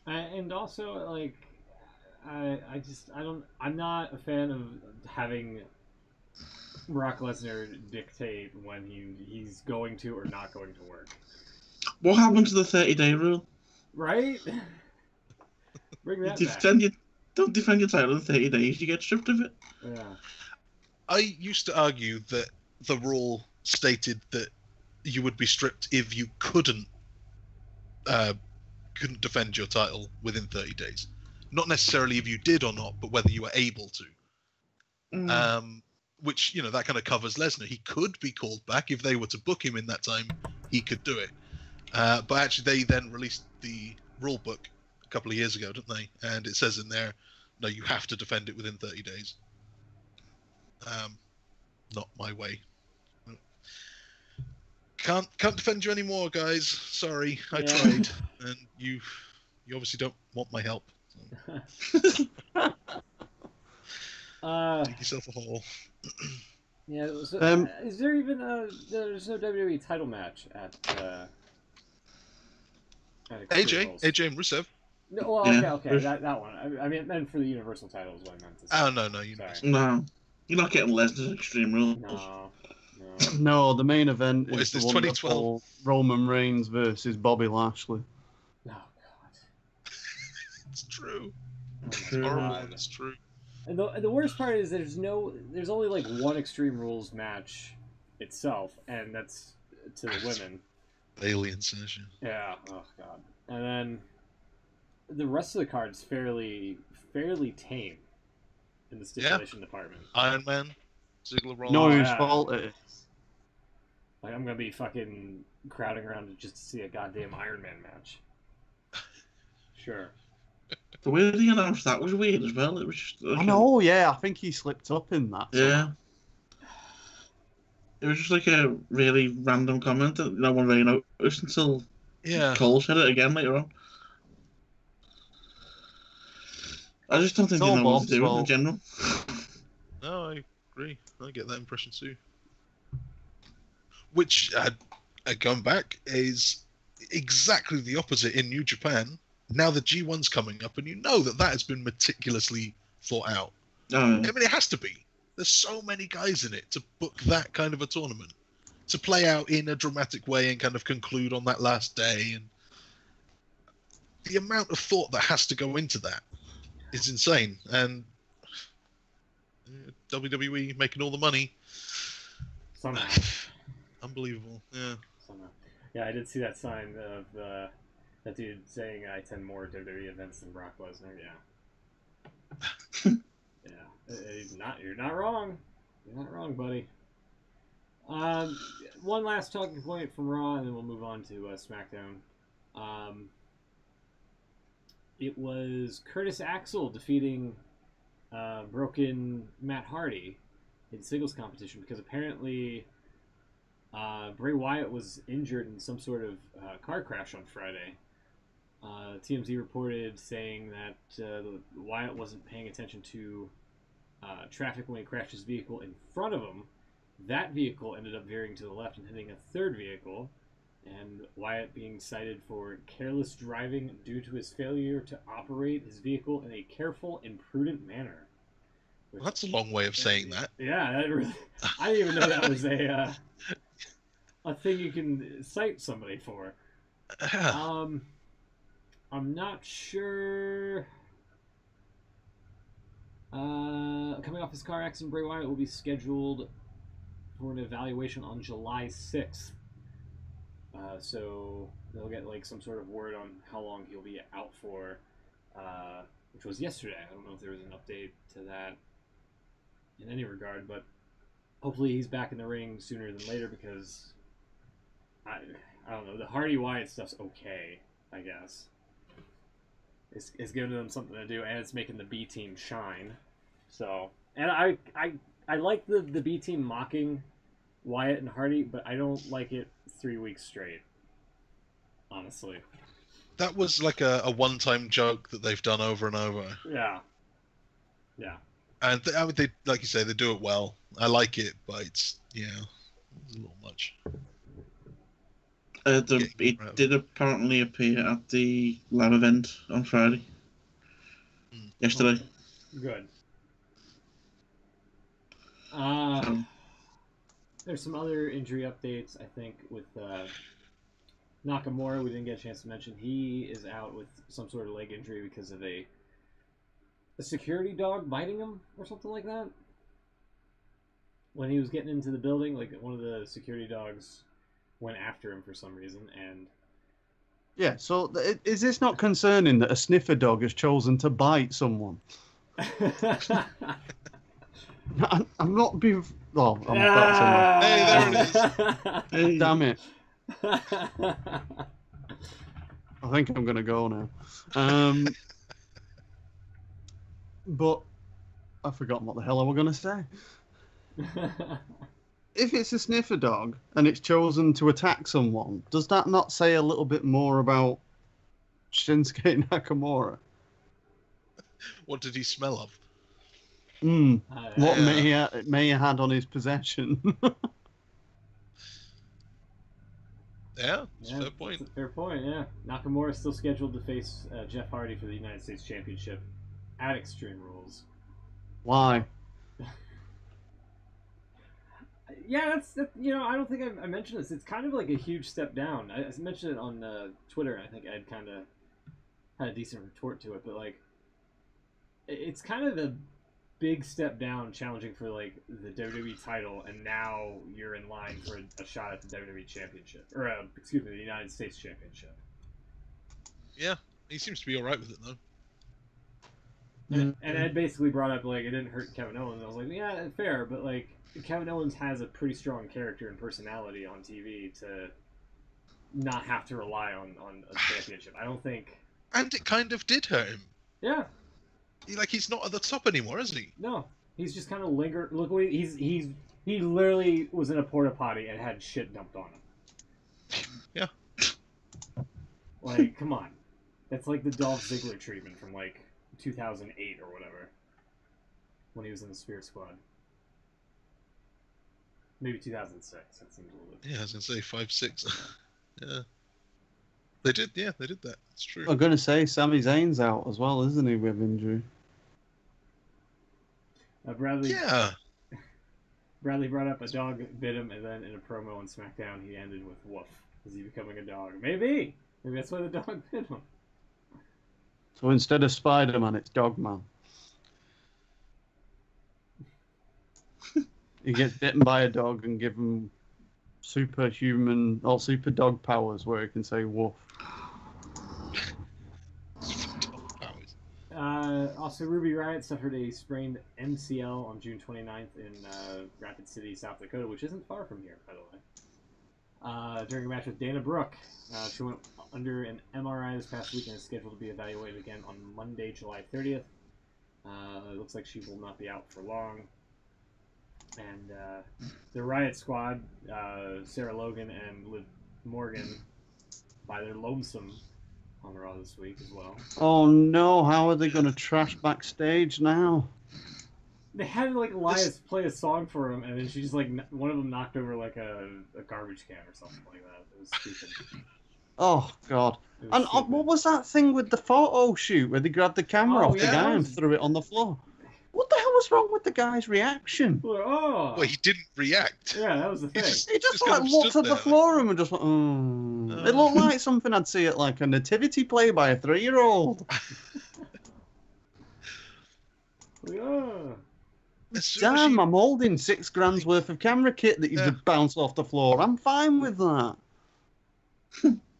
And also, like, I'm not a fan of having Brock Lesnar dictate when he's going to or not going to work. What happened to the 30-day rule? Right? Bring that back. Don't defend your title in 30 days, you get stripped of it. Yeah. I used to argue that the rule stated that you would be stripped if you couldn't defend your title within 30 days. Not necessarily if you did or not, but whether you were able to. Which, that kind of covers Lesnar. He could be called back if they were to book him in that time. He could do it. But actually, they then released the rule book a couple of years ago, didn't they? And it says in there, no, you have to defend it within 30 days. Not my way. Can't defend you anymore, guys. Sorry, I tried, and you obviously don't want my help. So. Dig yourself a hole. Yeah. So, is there even there's no WWE title match at AJ and Rusev. No, well, okay, that one. I meant for the Universal title is what I meant to say. Oh no, Universal. No, you're not getting Lesnar's Extreme Rules. No, the main event is the the 2012 Roman Reigns versus Bobby Lashley. Oh God, it's true. It's horrible. It's true. And the worst part is there's only like one Extreme Rules match itself, and that's to the women. Alien session. Yeah. Oh God. And then the rest of the card's fairly tame in the stipulation department. Iron Man, Ziggler, Rollins. No, whose fault it is. Like I'm gonna be fucking crowding around just to see a goddamn Iron Man match. Sure. The way they announced that was weird as well. It was just, I know, yeah. I think he slipped up in that. Yeah. It was just like a really random comment that no one really noticed until Cole said it again later on. I just don't think they know what to do in general. No, I agree. I get that impression too. Which, going back, is exactly the opposite in New Japan. Now the G1's coming up, and you know that has been meticulously thought out. Oh, yeah. I mean, it has to be. There's so many guys in it to book that kind of a tournament, to play out in a dramatic way and kind of conclude on that last day. And the amount of thought that has to go into that is insane. And WWE making all the money. Somehow. Unbelievable. Yeah. Somehow. Yeah, I did see that sign of that dude saying I attend more WWE events than Brock Lesnar. Yeah. Yeah. You're not wrong. You're not wrong, buddy. One last talking point from Raw, and then we'll move on to SmackDown. it was Curtis Axel defeating broken Matt Hardy in singles competition because apparently Bray Wyatt was injured in some sort of car crash on Friday. TMZ reported saying that Wyatt wasn't paying attention to traffic when he crashed his vehicle in front of him. That vehicle ended up veering to the left and hitting a third vehicle, and Wyatt being cited for careless driving due to his failure to operate his vehicle in a careful and prudent manner. Well, that's a long way of saying that. Yeah, that really, I didn't even know that was a thing you can cite somebody for. I'm not sure. Coming off his car accident, Bray Wyatt will be scheduled for an evaluation on July 6th. So they'll get like some sort of word on how long he'll be out for, which was yesterday. I don't know if there was an update to that in any regard, but hopefully he's back in the ring sooner than later because I don't know, the Hardy Wyatt stuff's okay, I guess. It's giving them something to do, and it's making the B team shine. So, and I like the B team mocking Wyatt and Hardy, but I don't like it 3 weeks straight. Honestly, that was like a one-time joke that they've done over and over. Yeah. And I mean, they, like you say, they do it well. I like it, but it's it's a little much. It did apparently appear at the lab event on Friday. Yesterday. Good. There's some other injury updates, I think, with Nakamura. We didn't get a chance to mention. He is out with some sort of leg injury because of a security dog biting him or something like that. When he was getting into the building, like one of the security dogs went after him for some reason, and yeah. So is this not concerning that a sniffer dog has chosen to bite someone? I'm not being. Oh, I'm about to say Hey, there it is. Hey, damn it! I think I'm gonna go now. But I've forgotten what the hell I was gonna say. If it's a sniffer dog and it's chosen to attack someone, does that not say a little bit more about Shinsuke Nakamura? What did he smell of? What may have had on his possession. Yeah, that's a fair point. That's a fair point, yeah. Nakamura is still scheduled to face Jeff Hardy for the United States Championship at Extreme Rules. Why? Yeah, I don't think I mentioned this. It's kind of like a huge step down. I mentioned it on Twitter, and I think Ed kind of had a decent retort to it, but like, it's kind of a big step down challenging for like the WWE title, and now you're in line for a shot at the WWE Championship, or excuse me, the United States Championship. Yeah, he seems to be all right with it though. And Ed basically brought up like it didn't hurt Kevin Owens. I was like, yeah, fair, but like Kevin Owens has a pretty strong character and personality on TV to not have to rely on a championship. I don't think. And it kind of did hurt him. Yeah. He's not at the top anymore, is he? No, he's just kind of lingered. Look, he literally was in a porta potty and had shit dumped on him. Yeah. Like, come on, that's like the Dolph Ziggler treatment from like 2008 or whatever, when he was in the Spirit Squad. Maybe 2006. That seems a little bit. Yeah, I was gonna say 5, 6. Yeah. They did that. That's true. I'm gonna say Sami Zayn's out as well, isn't he, with injury? Bradley. Yeah. Bradley brought up a dog bit him, and then in a promo on SmackDown, he ended with "woof." Is he becoming a dog? Maybe that's why the dog bit him. So instead of Spider-Man, it's Dogman. He gets bitten by a dog and give him superhuman or super dog powers, where he can say "woof." Also, Ruby Riott suffered a sprained MCL on June 29th in Rapid City, South Dakota, which isn't far from here, by the way. during a match with Dana Brooke. She went under an MRI this past week and is scheduled to be evaluated again on Monday, July 30th. It looks like she will not be out for long. And the Riot Squad, Sarah Logan and Liv Morgan, by their lonesome on Raw this week as well. Oh no, how are they going to trash backstage now? They had like Elias play a song for him, and then she just like one of them knocked over like a garbage can or something like that. It was stupid. Oh god! And what was that thing with the photo shoot where they grabbed the camera off the guy and threw it on the floor? What the hell was wrong with the guy's reaction? Oh. Well, he didn't react. Yeah, that was the thing. He just like looked at the floor and just went, oh. It looked like something I'd see at like a nativity play by a 3-year-old. Oh. Damn, I'm holding $6,000 worth of camera kit that you just bounced off the floor. I'm fine with that.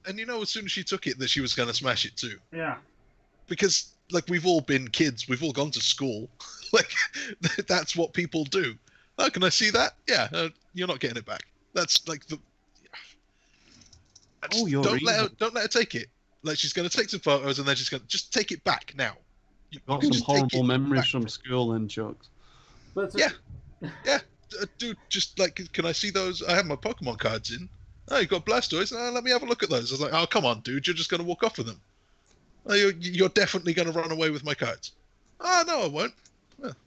And you know, as soon as she took it, that she was going to smash it too. Yeah. Because, like, we've all been kids. We've all gone to school. Like, that's what people do. Oh, can I see that? Yeah, you're not getting it back. That's, like, the... Don't let her take it. Like, she's going to take some photos and then she's going to... Just take it back now. You've got some horrible memories from school then, Chucks. Yeah, dude, just, like, can I see those? I have my Pokemon cards in. Oh, you've got Blastoise? Let me have a look at those. I was like, oh, come on, dude, you're just going to walk off with them. Oh, you're definitely going to run away with my cards. Oh, no, I won't.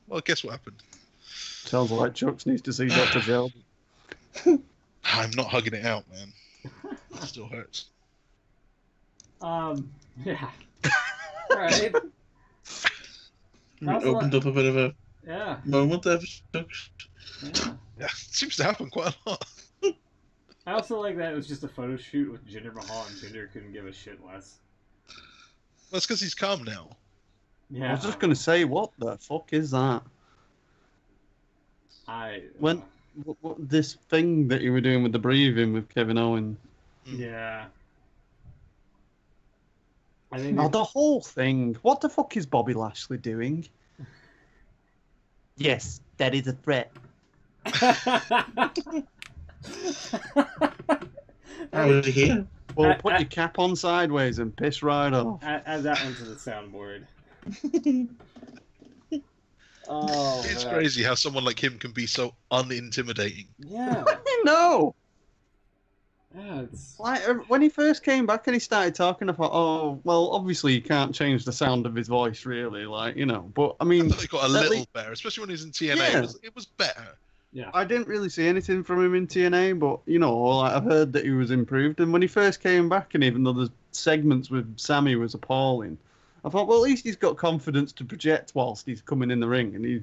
Well, guess what happened? Sounds like Chucks needs to see Dr. Gel. I'm not hugging it out, man. It still hurts. Yeah. Alright. Opened up a bit of a moment there for Chucks. Yeah, it seems to happen quite a lot. I also like that it was just a photo shoot with Jinder Mahal and Jinder couldn't give a shit less. That's because he's calm now. Yeah. I was just going to say, what the fuck is that? What this thing that you were doing with the breathing with Kevin Owens? Yeah. I think the whole thing. What the fuck is Bobby Lashley doing? Yes, that is a threat. How is he here? Well, put your cap on sideways and piss right off. Add that one to the soundboard. Oh, it's crazy how someone like him can be so unintimidating. Yeah. I know. Yeah, it's... Like, when he first came back and he started talking, I thought, oh, well, obviously you can't change the sound of his voice, really, like, you know. But, I mean... I thought he got a little better, especially when he was in TNA. Yeah. It was better. Yeah. I didn't really see anything from him in TNA, but, you know, like, I've heard that he was improved. And when he first came back, and even though the segments with Sammy was appalling, I thought, well, at least he's got confidence to project whilst he's coming in the ring. And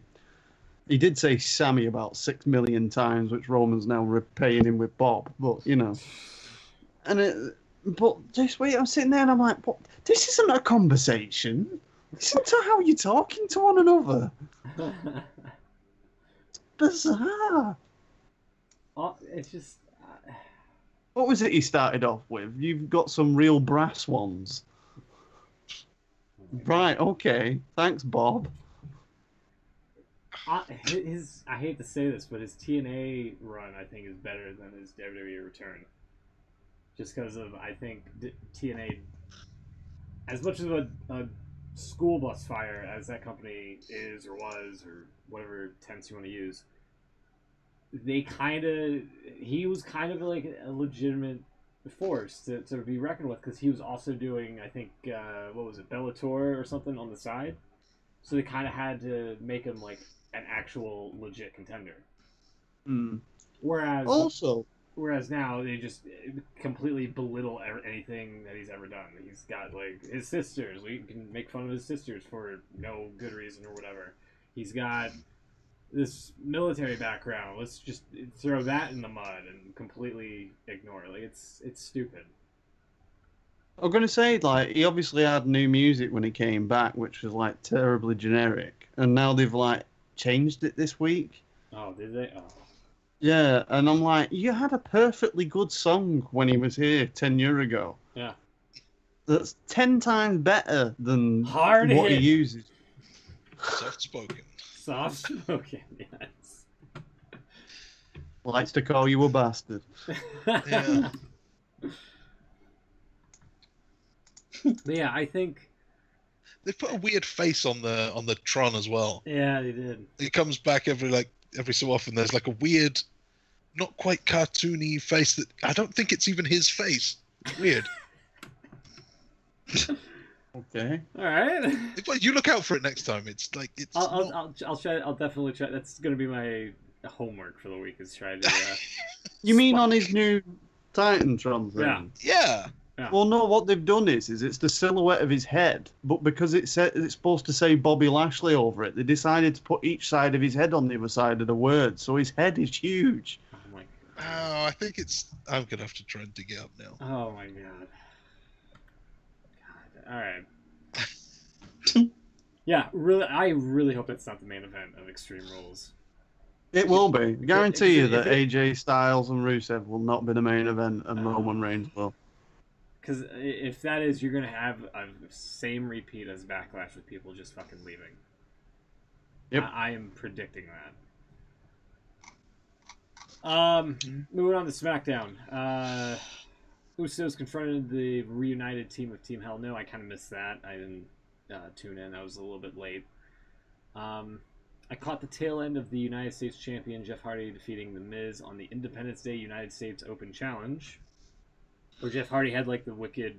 he did say Sammy about 6 million times, which Roman's now repaying him with Bob. But, you know... But this week I'm sitting there and I'm like, what? This isn't a conversation. Listen to how you're talking to one another. It's bizarre. It's just... What was it he started off with? You've got some real brass ones. Right, okay. Thanks, Bob. I hate to say this, but his TNA run, I think, is better than his WWE return. Just because of, I think, TNA, as much of a school bus fire as that company is or was, or whatever tense you want to use, he was kind of like a legitimate force to be reckoned with, because he was also doing, I think, what was it, Bellator or something on the side. So they kind of had to make him like an actual legit contender. Mm. Whereas now they just completely belittle anything that he's ever done. He's got like his sisters. We can make fun of his sisters for no good reason or whatever. He's got this military background. Let's just throw that in the mud and completely ignore it. Like it's stupid. I'm going to say, like, he obviously had new music when he came back, which was like terribly generic, and now they've like changed it this week. Oh, did they? Oh. Yeah, and I'm like, you had a perfectly good song when he was here 10 years ago. Yeah. That's 10 times better than what he uses. Soft spoken. Soft spoken, yes. Likes to call you a bastard. Yeah. But yeah, I think. They put a weird face on the Tron as well. Yeah, they did. It comes back every so often. There's like a weird, not quite cartoony face that I don't think it's even his face. It's weird. Okay. All right. But you look out for it next time. It's like it's. I'll try. I'll definitely try. That's gonna be my homework for the week. Is try to. You mean on his new Titantron thing? Yeah. Yeah. Well, no. What they've done is it's the silhouette of his head, but because it's supposed to say Bobby Lashley over it, they decided to put each side of his head on the other side of the word, so his head is huge. Oh my. Oh, I think it's. I'm gonna have to try and dig it up now. Oh my god. All right. Yeah, really. I really hope it's not the main event of Extreme Rules. It will be. I guarantee you that if AJ Styles and Rusev will not be the main event, and Roman Reigns will. Because if that is, you're gonna have a same repeat as Backlash with people just fucking leaving. Yep. I am predicting that. Moving on to SmackDown. Usos confronted the reunited team of Team Hell No. I kind of missed that. I didn't tune in. I was a little bit late. I caught the tail end of the United States champion Jeff Hardy defeating The Miz on the Independence Day United States Open Challenge, where Jeff Hardy had like the wicked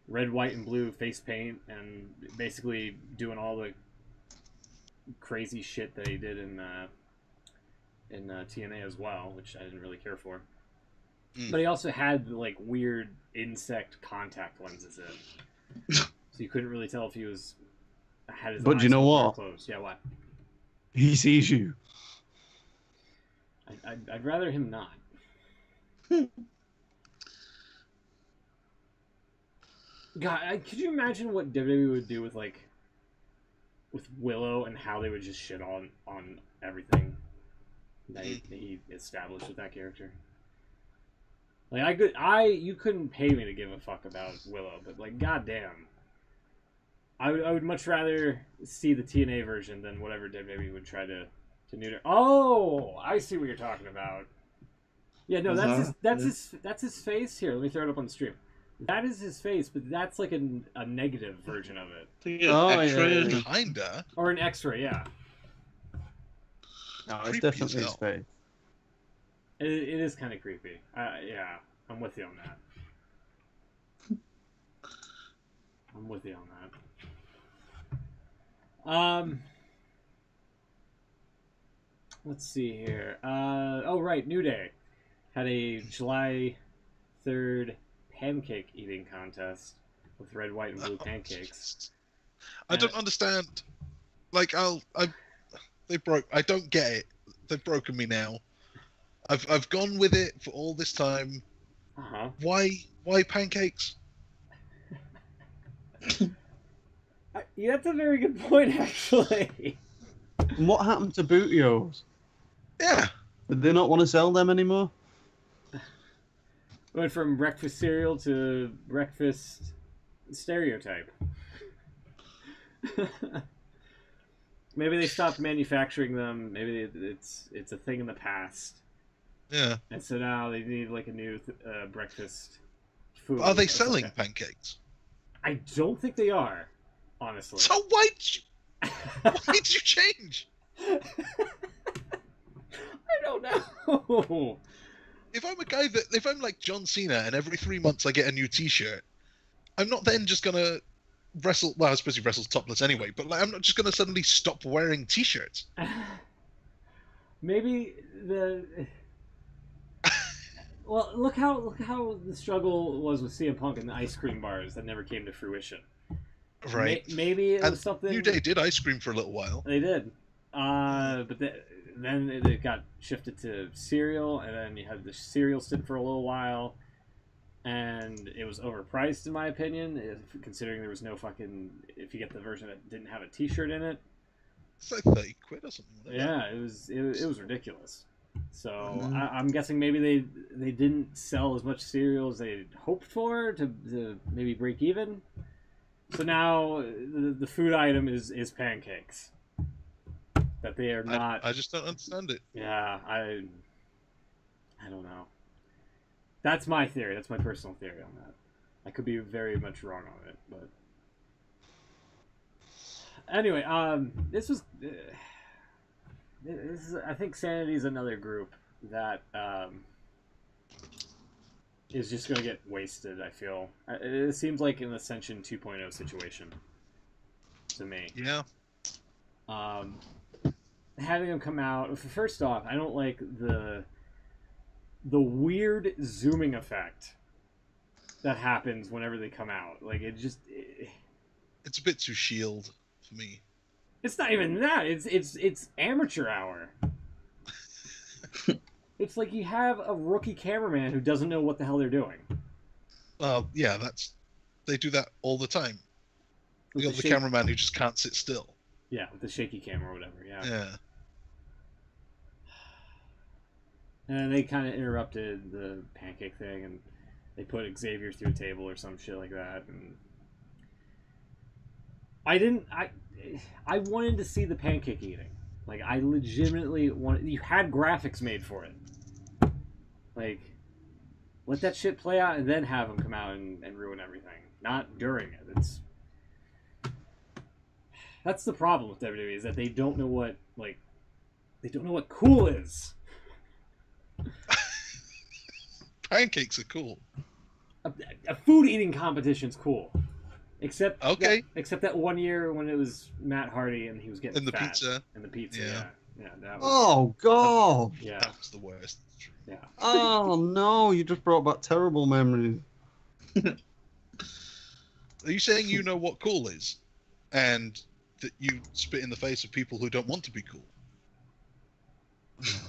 red, white, and blue face paint and basically doing all the crazy shit that he did in TNA as well, which I didn't really care for. But he also had like weird insect contact lenses in, so you couldn't really tell if he had his. But you know what? Closed. Yeah, what? He sees you. I'd rather him not. God, could you imagine what WWE would do with Willow and how they would just shit on everything that he established with that character? Like you couldn't pay me to give a fuck about Willow, but like, goddamn, I would much rather see the TNA version than whatever WWE would try to neuter. Oh, I see what you're talking about. Yeah, no, that's his face. Here, let me throw it up on the stream. That is his face, but that's like a negative version of it. Yeah. Kinda. Or an X-ray, yeah. No, it's Creepy definitely as his hell. face. It is kind of creepy. Yeah, I'm with you on that. Let's see here. Oh, right, New Day had a July 3rd pancake eating contest with red, white, and blue pancakes. I don't understand. Like, they broke. I don't get it. They've broken me now. I've gone with it for all this time. Why pancakes? Yeah, that's a very good point, actually. And what happened to Bootios? Yeah. Did they not want to sell them anymore? Went from breakfast cereal to breakfast stereotype. Maybe they stopped manufacturing them. Maybe it's a thing in the past. Yeah. And so now they need like a new breakfast food. Are they selling pancakes? I don't think they are, honestly. So why'd you change? I don't know. If I'm like John Cena and every 3 months I get a new T-shirt, I'm not then just gonna wrestle. Well, I suppose he wrestles topless anyway, but like I'm not just gonna suddenly stop wearing T-shirts. Maybe well, look how the struggle was with CM Punk and the ice cream bars that never came to fruition. Right. Maybe it was something. New Day did ice cream for a little while. They did. But then it got shifted to cereal, and then you had the cereal stint for a little while, and it was overpriced in my opinion, considering there was no fucking. If you get the version that didn't have a T-shirt in it, It's like 30 quid or something. yeah, it was ridiculous. So I'm guessing maybe they didn't sell as much cereal as they hoped for to maybe break even. So now the food item is pancakes. That they are not. I just don't understand it. Yeah, I don't know. That's my theory. That's my personal theory on that. I could be very much wrong on it, but anyway, this was. This is, I think Sanity is another group that is just going to get wasted, I feel. It seems like an Ascension 2.0 situation to me. Yeah. Having them come out, first off, I don't like the weird zooming effect that happens whenever they come out. Like, It's a bit too Shield for me. It's not even that. It's amateur hour. It's like you have a rookie cameraman who doesn't know what the hell they're doing. Well, yeah, they do that all the time. You got the cameraman who just can't sit still. Yeah, with the shaky camera or whatever. Yeah. Yeah. And they kind of interrupted the pancake thing, and they put Xavier through a table or some shit like that. And I wanted to see the pancake eating. Like, I legitimately wanted. You had graphics made for it. Like, let that shit play out and then have them come out and ruin everything. Not during it. That's the problem with WWE, is that they don't know what cool is. Pancakes are cool. A food eating competition's cool. Except that 1 year when it was Matt Hardy and he was getting the fat. pizza. And the pizza, yeah. That was, Oh, God. yeah. That was the worst. Yeah. Oh, no. You just brought back terrible memories. Are you saying you know what cool is? And that you spit in the face of people who don't want to be cool?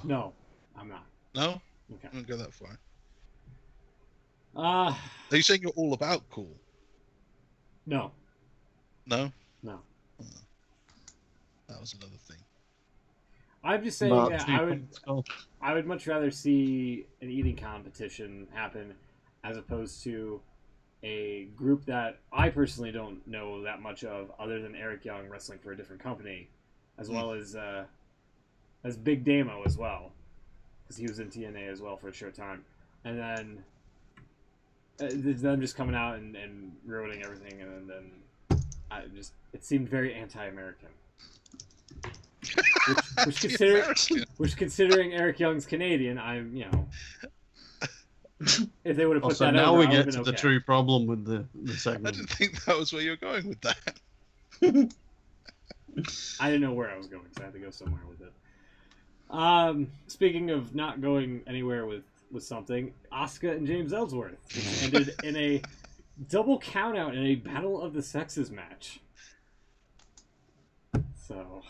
No, I'm not. No? Okay. I don't go that far. Are you saying you're all about cool? No. No? No. That was another thing. I'm just saying that I would much rather see an eating competition happen as opposed to a group that I personally don't know that much of, other than Eric Young wrestling for a different company, as well as Big Damo as well, because he was in TNA as well for a short time, and then them just coming out and ruining everything, and then it seemed very anti-American. Which considering Eric Young's Canadian, I'm, if they would have put that now over, we get to the true problem with the segment. I didn't think that was where you were going with that. I didn't know where I was going, so I had to go somewhere with it. Speaking of not going anywhere with something, Asuka and James Ellsworth ended in a double countout in a Battle of the Sexes match. So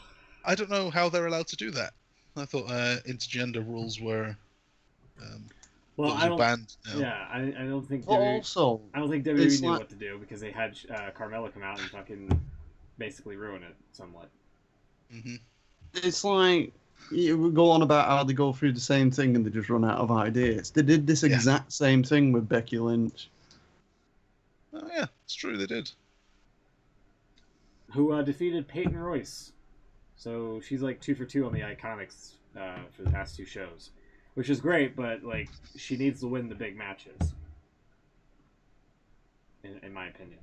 I don't know how they're allowed to do that. I thought intergender rules were banned now. Yeah, I don't think. I don't think WWE knew what to do, because they had Carmella come out and fucking basically ruin it somewhat. Mm-hmm. It's like you go on about how they go through the same thing and they just run out of ideas. They did this exact same thing with Becky Lynch. Oh yeah, it's true, they did. Who defeated Peyton Royce. So she's like 2 for 2 on the Iconics for the past 2 shows, which is great, but like she needs to win the big matches. In my opinion,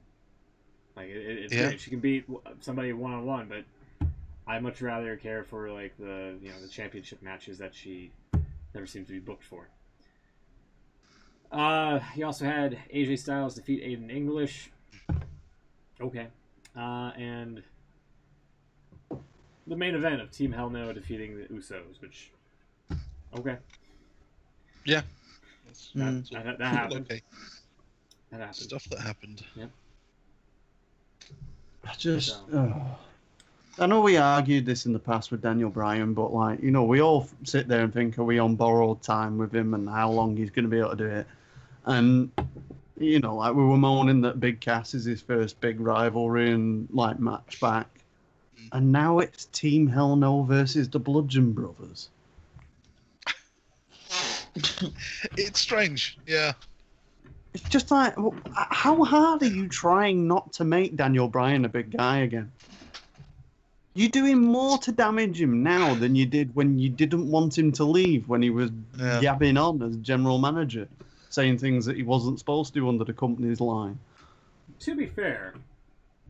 like it's great. She can beat somebody 1-on-1, but I much rather care for like the championship matches that she never seems to be booked for. He also had AJ Styles defeat Aiden English. Okay. And the main event of Team Hell No defeating the Usos, which, okay. Yeah. That happened. Okay. That happened. Stuff that happened. Yep. I know we argued this in the past with Daniel Bryan, but we all sit there and think, are we on borrowed time with him and how long he's going to be able to do it? And we were moaning that Big Cass is his first big rivalry and match back. And now it's Team Hell No versus the Bludgeon Brothers. It's strange, yeah. It's just like, how hard are you trying not to make Daniel Bryan a big guy again? You're doing more to damage him now than you did when you didn't want him to leave, when he was yabbing on as general manager, saying things that he wasn't supposed to under the company's line. To be fair,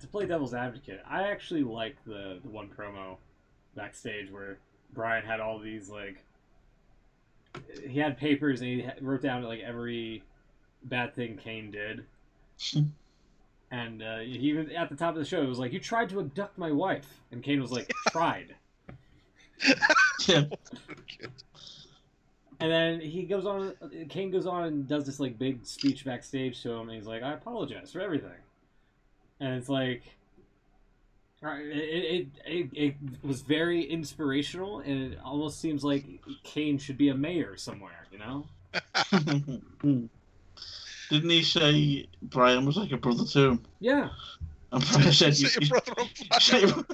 to play devil's advocate, I actually like the one promo backstage where Brian had all these, like, he had papers and he wrote down, like, every bad thing Kane did. And he even at the top of the show, it was like, "You tried to abduct my wife," and Kane was like, "Tried." And then Kane goes on and does this, like, big speech backstage to him, and he's like, "I apologize for everything." And it's like, it was very inspirational, and it almost seems like Kane should be a mayor somewhere, you know? Didn't he say Brian was like a brother to him? Yeah. And Brian said, Say your brother on fire.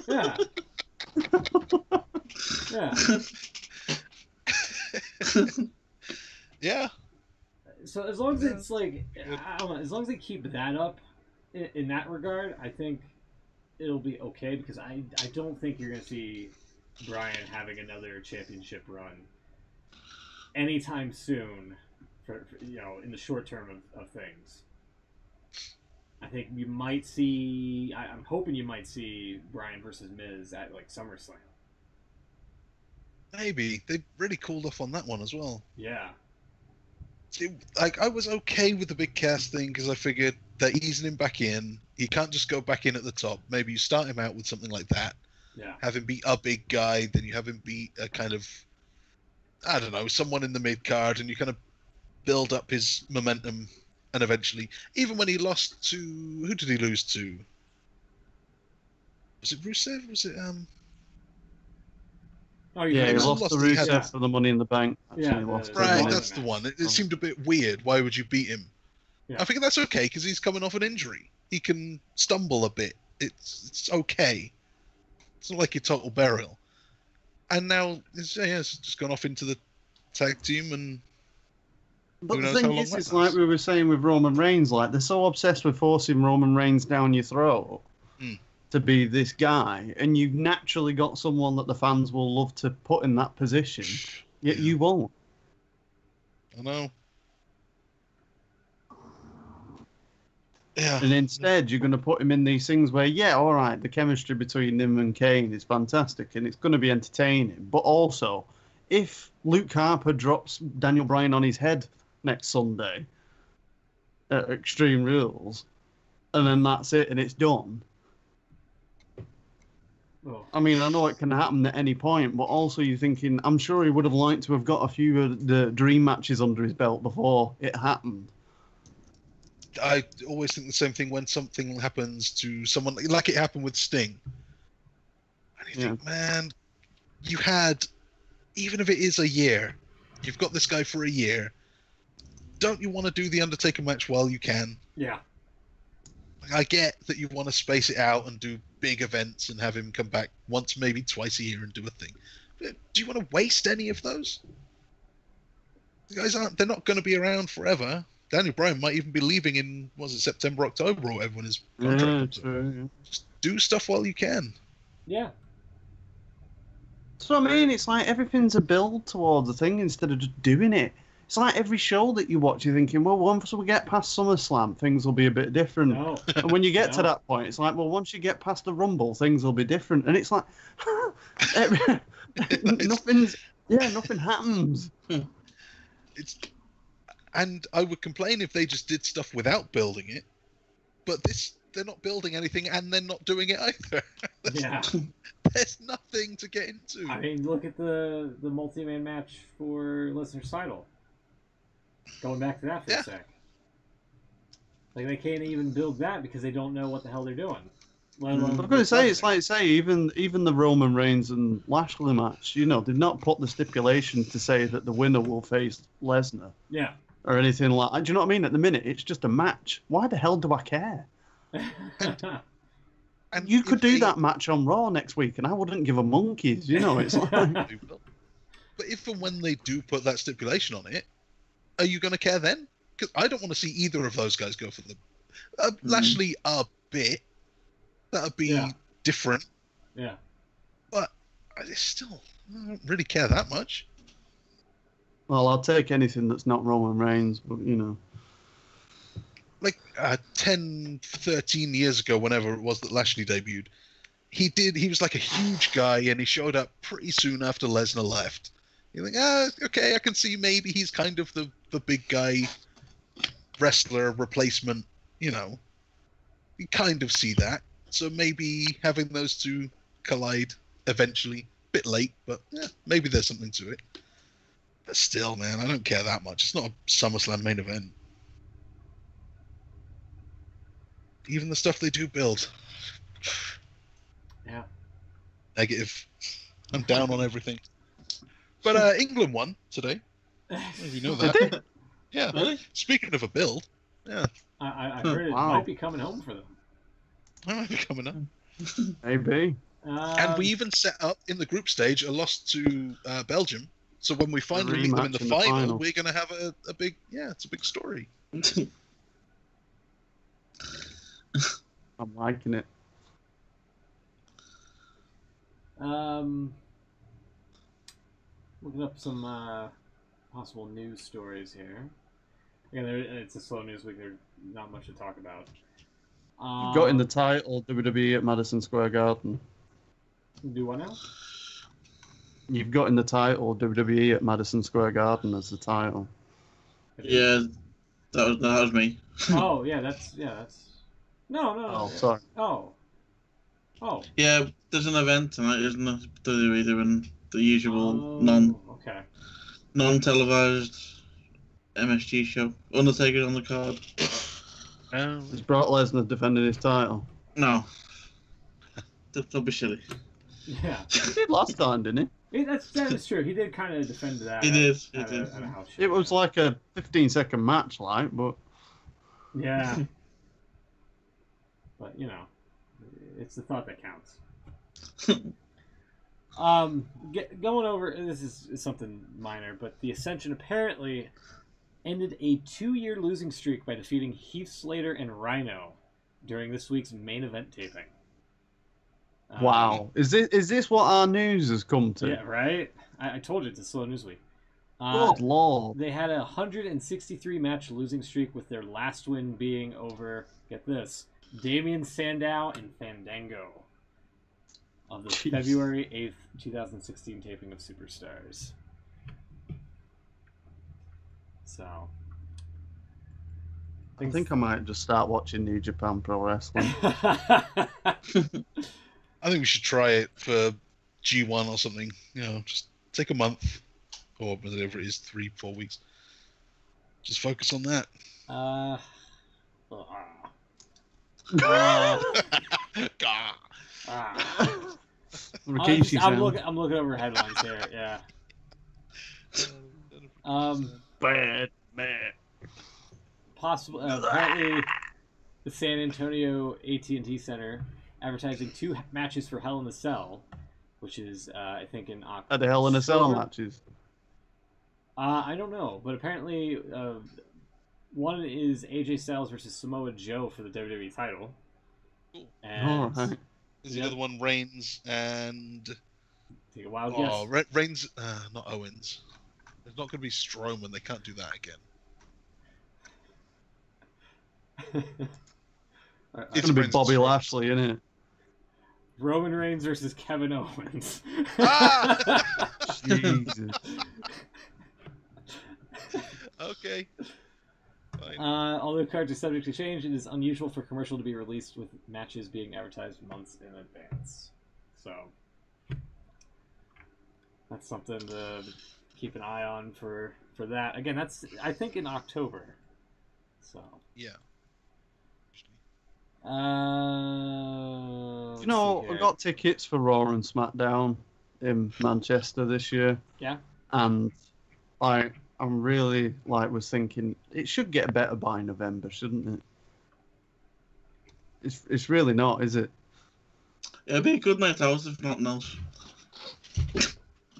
Yeah. Yeah. So as long as it's like, I don't know, as long as they keep that up in that regard, I think it'll be okay, because I don't think you're going to see Brian having another championship run anytime soon. For, you know, in the short term of things, I think you might see. I'm hoping you might see Brian versus Miz at, like, SummerSlam. Maybe they really cooled off on that one as well. Yeah. Like, I was okay with the big cast thing because I figured that easing him back in, he can't just go back in at the top. Maybe you start him out with something like that. Yeah. Have him beat a big guy, then you have him beat a kind of, I don't know, someone in the mid card, and you kind of build up his momentum, and eventually, even when he lost to, who did he lose to? Was it Rusev? Was it Oh, Yeah, he lost to Rusev Yeah. for the Money in the Bank. Yeah, Lost to right, the that's the one. It seemed a bit weird. Why would you beat him? Yeah. I figure that's okay because he's coming off an injury. He can stumble a bit. It's okay. It's not like your total burial. And now it's just gone off into the tag team, and But who the knows how thing long is, that it's like lasts. we were saying with Roman Reigns, like, they're so obsessed with forcing Roman Reigns down your throat to be this guy, and you've naturally got someone that the fans will love to put in that position, yet you won't. I know. Yeah. And instead, you're going to put him in these things where, yeah, all right, the chemistry between him and Kane is fantastic, and it's going to be entertaining. But also, if Luke Harper drops Daniel Bryan on his head next Sunday at Extreme Rules, and then that's it, and it's done. Oh. I mean, I know it can happen at any point, but also you're thinking, I'm sure he would have liked to have got a few of the dream matches under his belt before it happened. I always think the same thing when something happens to someone, like it happened with Sting. And you think, man, you had, even if it is a year, you've got this guy for a year. Don't you want to do the Undertaker match while you can? Yeah. I get that you want to space it out and do big events and have him come back once, maybe twice a year and do a thing. But do you want to waste any of those? The guys they're not going to be around forever. Daniel Bryan might even be leaving in, September, October, or whatever, when his contract comes up. Just do stuff while you can. Yeah. That's what I mean. It's like everything's a build towards a thing instead of just doing it. It's like every show that you watch, you're thinking, well, once we get past SummerSlam, things will be a bit different. No. And when you get to that point, it's like, well, once you get past the Rumble, things will be different. And it's like, nothing happens. And I would complain if they just did stuff without building it. But they're not building anything, and they're not doing it either. Yeah. There's nothing to get into. I mean, look at the multi-man match for Lesnar's title. Going back to that for a sec. Like, they can't even build that because they don't know what the hell they're doing. I'm going to say, it's like, even the Roman Reigns and Lashley match, they've not put the stipulation to say that the winner will face Lesnar. Yeah. Or anything like that. Do you know what I mean? At the minute, it's just a match. Why the hell do I care? And you could do that match on Raw next week, and I wouldn't give a monkeys. It's like... But if and when they do put that stipulation on it, are you going to care then? Because I don't want to see either of those guys go for the Lashley a bit. That would be different. Yeah. but I don't really care that much. Well, I'll take anything that's not Roman Reigns, but you know. Like 10, 13 years ago, whenever it was that Lashley debuted, he was like a huge guy, and he showed up pretty soon after Lesnar left. You think, okay, I can see maybe he's kind of the big guy wrestler replacement, you know. You kind of see that. So maybe having those two collide eventually, bit late, but yeah, maybe there's something to it. But still, man, I don't care that much. It's not a SummerSlam main event. Even the stuff they do build. Yeah. Negative. I'm down on everything. But England won today. You know that. Yeah. Really? Speaking of a build, yeah. I heard it Wow. might be coming home for them. I might be coming up. Maybe. And we even set up in the group stage a loss to Belgium. So when we finally meet them in the final, we're going to have a big, it's a big story. I'm liking it. Looking up some possible news stories here. Again, it's a slow news week. There's not much to talk about. You've got in the title WWE at Madison Square Garden. Do what now? You've got in the title WWE at Madison Square Garden as the title. Yeah, that was me. Oh, that's no. Oh, sorry. Oh. Yeah, there's an event tonight, isn't there? WWE doing the usual Okay. non-televised MSG show. Undertaker's on the card. Is Brock Lesnar defending his title? No. Don't be silly. Yeah. He did last time, didn't he? That is true. He did kind of defend that. He did. At a house show. It was like a 15-second match, but... Yeah. But, you know, it's the thought that counts. Going over, this is something minor, but the Ascension apparently ended a 2-year losing streak by defeating Heath Slater and Rhino during this week's main event taping. Wow. Is this what our news has come to? Yeah, right? I told you it's a slow news week. Good lord. They had a 163 match losing streak, with their last win being over, get this, Damien Sandow and Fandango of the February 8th, 2016 taping of Superstars. So, I think I might just start watching New Japan Pro Wrestling. I think we should try it for G1 or something. You know, just take a month or whatever it is, 3-4 weeks. Just focus on that. I'm looking over headlines here. Yeah. Bad man. Possible. Apparently, the San Antonio AT&T Center advertising 2 matches for Hell in a Cell, which is I think in October. Are the Hell in a Cell matches? I don't know, but apparently one is AJ Styles versus Samoa Joe for the WWE title. Cool. And right. Is the other one Reigns and... Take a wild guess. Reigns, not Owens. There's not going to be Strowman. They can't do that again. It's going to be Bobby Lashley, isn't it? Roman Reigns versus Kevin Owens. Jesus. Okay. Fine. Although cards are subject to change, it is unusual for commercial to be released with matches being advertised months in advance. So that's something to keep an eye on for that. Again, that's I think in October. So Yeah. You know, I got tickets for Raw and SmackDown in Manchester this year. Yeah. And I'm really was thinking it should get better by November, shouldn't it? It's really not, is it? It'll be a good night out if nothing else.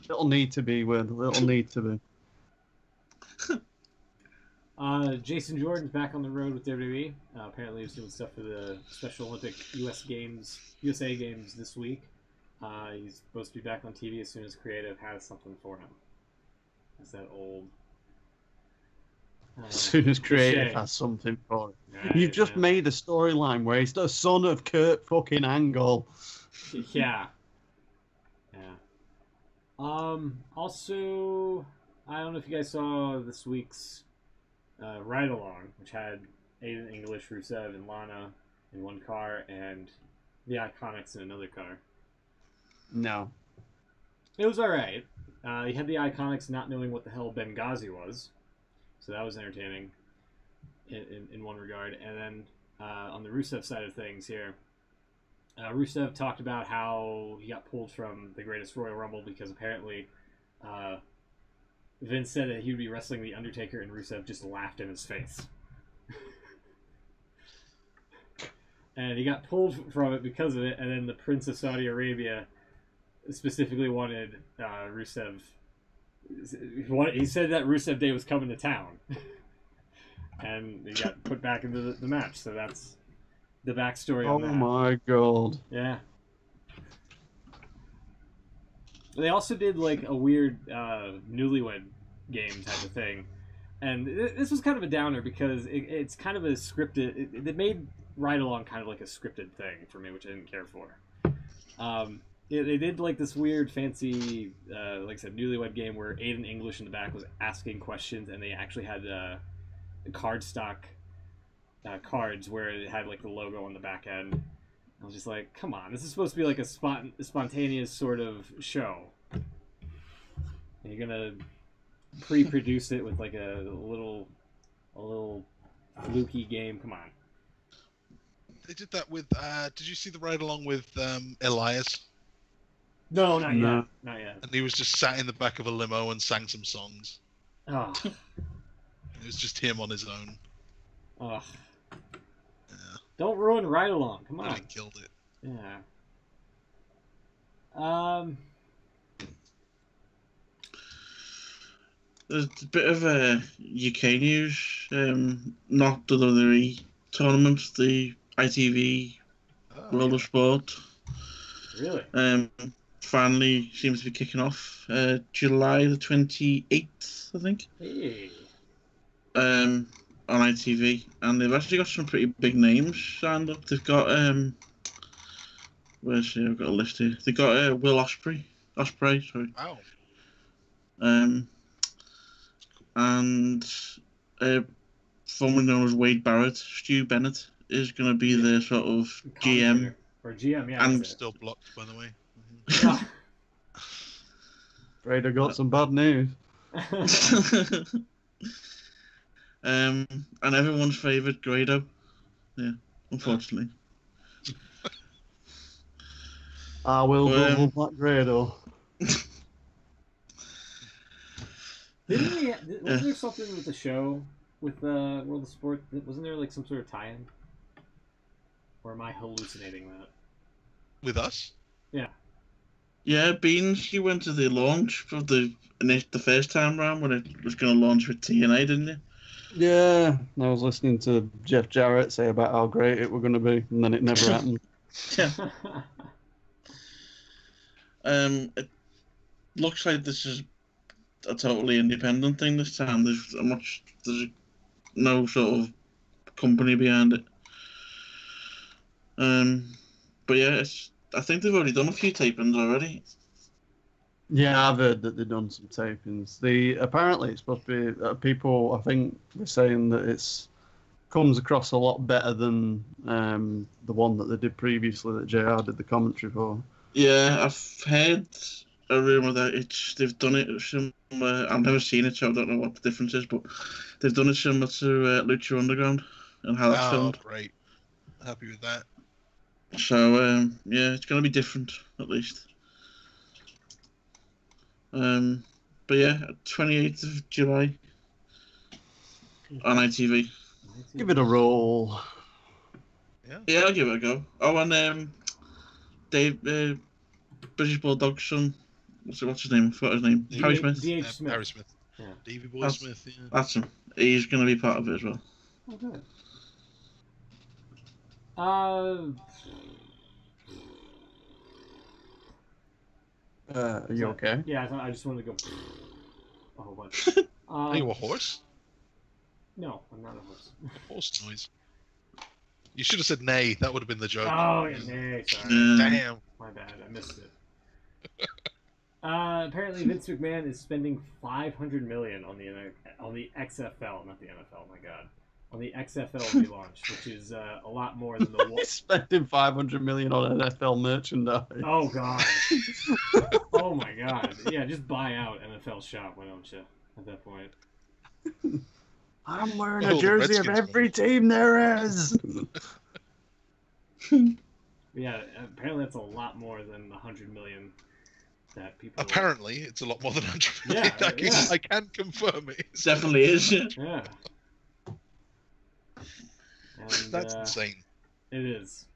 It'll need to be, it'll need to be. Jason Jordan's back on the road with WWE. Apparently he's doing stuff for the Special Olympic USA Games this week. He's supposed to be back on TV as soon as creative has something for him. That's that old. As soon as creative cliche. has something for it. Right, You've just yeah. made a storyline where he's the son of Kurt fucking Angle. Yeah. Yeah. Also, I don't know if you guys saw this week's ride along, which had Aiden English, Rusev, and Lana in one car, and the Iconics in another car. No. It was alright. You had the Iconics not knowing what the hell Benghazi was, so that was entertaining in one regard. And then on the Rusev side of things here, Rusev talked about how he got pulled from the Greatest Royal Rumble because apparently Vince said that he would be wrestling The Undertaker, and Rusev just laughed in his face. And he got pulled from it because of it, and then the Prince of Saudi Arabia specifically wanted Rusev. He said that Rusev Day was coming to town. And he got put back into the match, so that's the backstory on that. Oh my god. Yeah. They also did like a weird newlywed game type of thing, and this was kind of a downer because it's kind of a scripted. They made Ride Along kind of like a scripted thing for me, which I didn't care for. They did like this weird fancy, like I said, newlywed game where Aiden English in the back was asking questions, and they actually had cardstock cards where it had like the logo on the back end. I was just like, come on, this is supposed to be like a spontaneous sort of show. And you're gonna pre-produce it with like a little fluky game. Come on. They did that with. Did you see the ride along with Elias? No, not No. yet. Not yet. And he was just sat in the back of a limo and sang some songs. Oh. It was just him on his own. Oh. Yeah. Don't ruin Ride Along. Come And on. he killed it. Yeah. There's a bit of UK news. Not the WWE tournament, the ITV Oh, World of Sport. Really? Finally seems to be kicking off. July the 28th, I think. Hey. On ITV, and they've actually got some pretty big names signed up. They've got where's he? I've got a list here. They've got Will Ospreay, sorry. wow. And formerly known as Wade Barrett, Stu Bennett is going to be their sort of GM. Or GM, yeah. And- that's it. Still blocked, by the way. Ah. Afraid I got some bad news. And everyone's favourite Grado. Yeah, unfortunately. I will go Black Grado. Wasn't there something with the show with World of Sport? Wasn't there like some sort of tie-in? Or am I hallucinating that? With us? Yeah. Yeah, Beans, you went to the launch of the first time round when it was going to launch with TNA, didn't you? Yeah, I was listening to Jeff Jarrett say about how great it were going to be, and then it never happened. Yeah. It looks like this is a totally independent thing this time. There's no sort of company behind it. But yeah, I think they've already done a few tapings already. Yeah, I've heard that they've done some tapings. Apparently it's supposed to be people. I think they're saying that it's comes across a lot better than the one that they did previously that JR did the commentary for. Yeah, I've heard a rumor that they've done it similar. I've never seen it, so I don't know what the difference is. But they've done it similar to Lucha Underground and how that's filmed. Great. Happy with that. So yeah, it's going to be different at least. But yeah, 28th of July on ITV. Give it a roll. Yeah, I'll give it a go. Oh, and Dave, British Bulldog's son. What's his name? I forgot his name. Harry Smith. D.H. Smith. Harry Smith. Yeah. Davey Boy Smith, yeah. That's him. He's going to be part of it as well. Oh, good. Are you okay? Yeah, I just wanted to go a whole bunch. Are you a horse? No, I'm not a horse. Horse noise. You should have said nay. That would have been the joke. Oh, yeah, nay, sorry. Damn. My bad, I missed it. Apparently, Vince McMahon is spending $500 million on the XFL, not the NFL. My God, on the XFL relaunch, which is a lot more than the. He's spending $500 million on NFL merchandise. Oh God. Oh my God. Yeah, just buy out NFL shop. Why don't you? At that point. I'm wearing a jersey of every team there is. Yeah, apparently that's a lot more than the $100 million that people. Apparently, it's a lot more than 100 million. Yeah, I can confirm it. Definitely is. Yeah. And, That's insane. It is.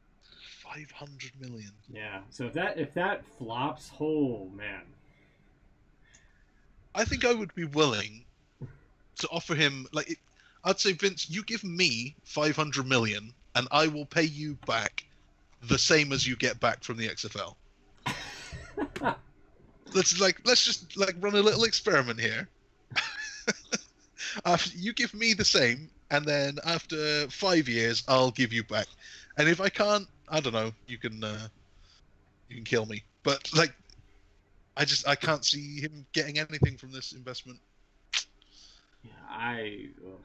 500 million. Yeah. So if that flops, oh man. I think I would be willing to offer him I'd say, Vince, you give me 500 million, and I will pay you back the same as you get back from the XFL. Let's just run a little experiment here. You give me the same, and then after 5 years, I'll give you back. And if I can't, I don't know. You can kill me. But I can't see him getting anything from this investment.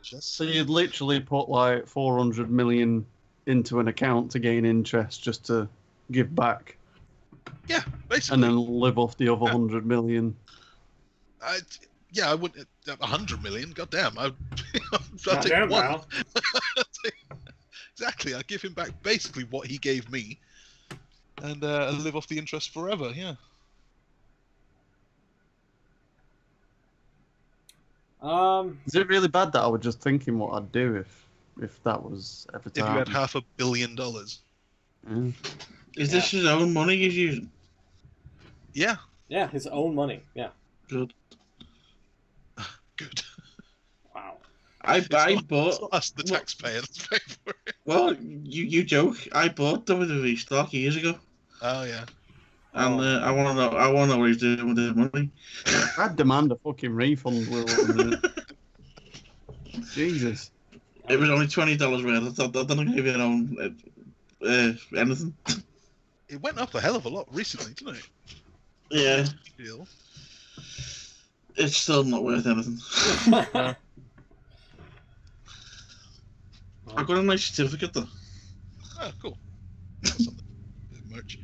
So you'd literally put like 400 million into an account to gain interest just to give back. Yeah, basically. And then live off the other 100 million. I would 100 million. Goddamn, I'll Goddamn, take one. Wow. Exactly, I'll give him back basically what he gave me, and live off the interest forever. Yeah. Is it really bad that I was just thinking what I'd do if that was ever to If you had happen? $500 million. Yeah. Is this his own money he's using? Yeah. Yeah, his own money. Yeah. Good. Good. Wow. I bought. It's not us, the taxpayer, that's paying for it. Well, you joke. I bought WWE stock years ago, Oh yeah. and I want to know. I want to know what he's doing with his money. I'd demand a fucking refund, Will. Jesus. It was only $20 worth. I thought I don't give you own anything. It went up a hell of a lot recently, didn't it? Yeah, Deal. it's still not worth anything. I got a nice certificate though. Oh, cool. That's something. Merch.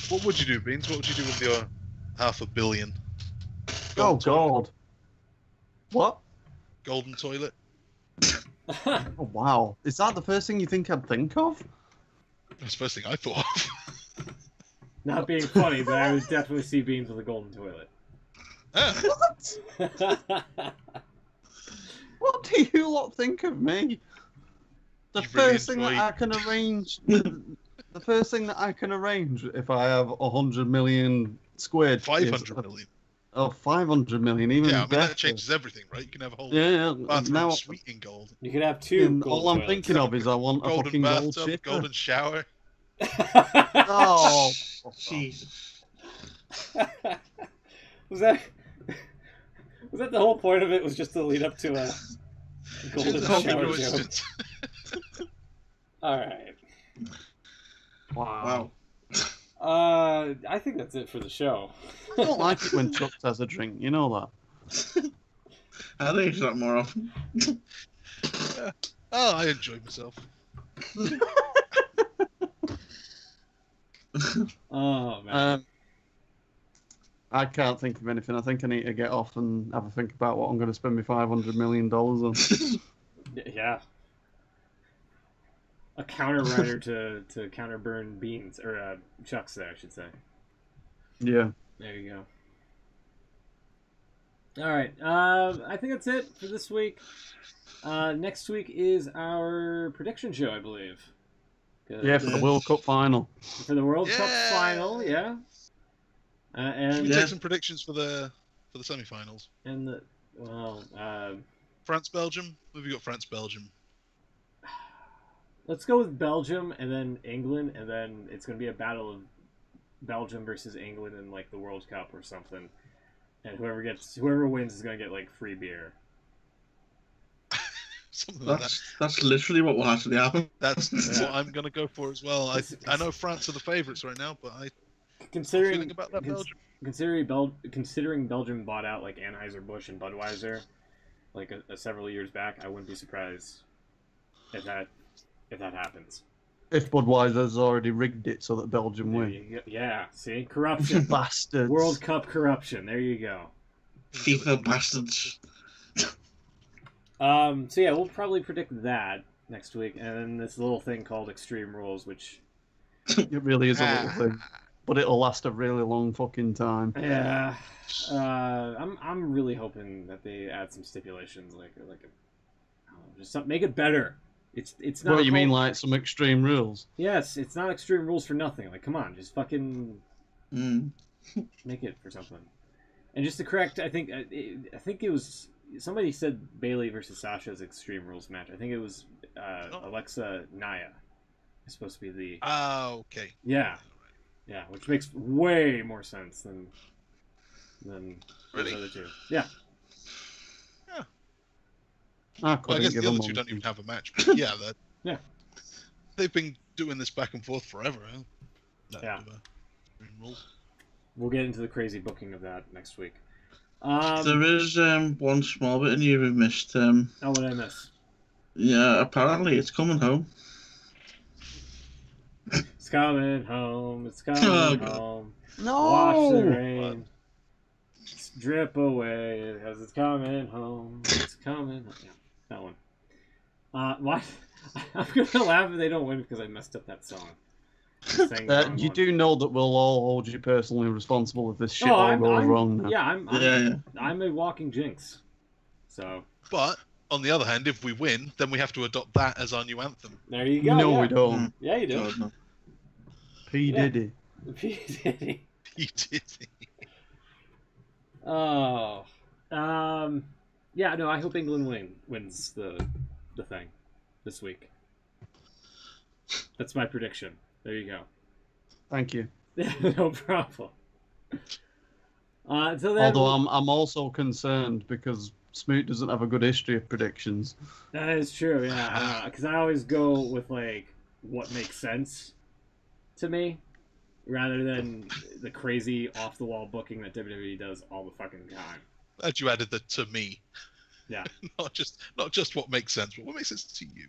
What would you do, Beans? What would you do with your $500 million? Oh, God. What? Golden toilet? Oh, wow. Is that the first thing you think I'd think of? That's the first thing I thought of. Not being funny, but I would definitely see Beans with a golden toilet. Ah, What? What do you lot think of me? The You really first thing that enjoy- I can arrange... The first thing that I can arrange if I have 100 million squid... 500 million. Oh, 500 million, even Yeah, I mean, better. that changes everything, right? You can have a whole Yeah, bathroom now suite in gold. You could have two and gold all I'm toilets. thinking of is I want a Golden fucking gold bathtub, shitter. golden shower. Oh, Jesus. was that the whole point of it? Was just to lead up to a golden Just a shower whole joke? All right. wow. I think that's it for the show. I don't like it when Chuck has a drink, you know that. I think it's that more often. Oh, I enjoy myself. Oh man. I can't think of anything. I think I need to get off and have a think about what I'm going to spend my $500 million on. Yeah. A counter rider to counter burn Beans or Chuck's there, I should say. Yeah. There you go. All right. I think that's it for this week. Next week is our prediction show, I believe. Yeah, for the World Cup final. For the World Cup Yeah. final, yeah. Should And we Yeah. take some predictions for the semi-finals? and the France, Belgium. Who have you got? France, Belgium. let's go with Belgium and then England, and then it's going to be a battle of Belgium versus England in like the World Cup or something, and whoever wins is gonna get like free beer. Something like that. That's literally what will actually happen. That's what I'm going to go for as well. I know France are the favourites right now, but I Considering about that Belgium. Considering Belgium bought out like Anheuser-Busch and Budweiser like several years back, I wouldn't be surprised if that happens. If Budweiser's already rigged it so that Belgium win. Yeah, see? Corruption. Bastards. World Cup corruption. There you go. FIFA bastards. So yeah, we'll probably predict that next week, and then this little thing called Extreme Rules, which It really is a little thing. But it'll last a really long fucking time. yeah, I'm really hoping that they add some stipulations, like I don't know, just something, make it better. It's not. What you mean, like some extreme rules? Yes, it's not Extreme Rules for nothing. Like, come on, just fucking make it for something. And just to correct, I think it was somebody said Bailey versus Sasha's Extreme Rules match. I think it was Alexa Naya. It's supposed to be the. Oh, okay. Yeah, which makes way more sense than Really? those other two. Yeah. Well, I guess the other two don't even have a match. But yeah, yeah. They've been doing this back and forth forever. Huh? Yeah. Rules. We'll get into the crazy booking of that next week. There is one small bit in you we missed. Oh, what did I miss? Yeah, apparently it's coming home. It's coming home. It's coming home. No! Wash the rain. Drip away because it's coming home. It's coming. Yeah, that one. Why? I'm gonna laugh if they don't win because I messed up that song. You do know that we'll all hold you personally responsible if this shit all goes wrong now. Yeah, I'm a walking jinx. So. But on the other hand, if we win, then we have to adopt that as our new anthem. There you go. No, yeah. we don't. Yeah, you do. No. P Diddy. P Diddy. P Diddy. Oh. Yeah. No, I hope England wins the thing this week. That's my prediction. There you go. Thank you. No problem. So then, Although I'm also concerned because Smoot doesn't have a good history of predictions. that is true, yeah. Because I always go with like what makes sense to me, rather than the crazy off the wall booking that WWE does all the fucking time. Glad you added the to me. Yeah. not just what makes sense, but what makes sense to you.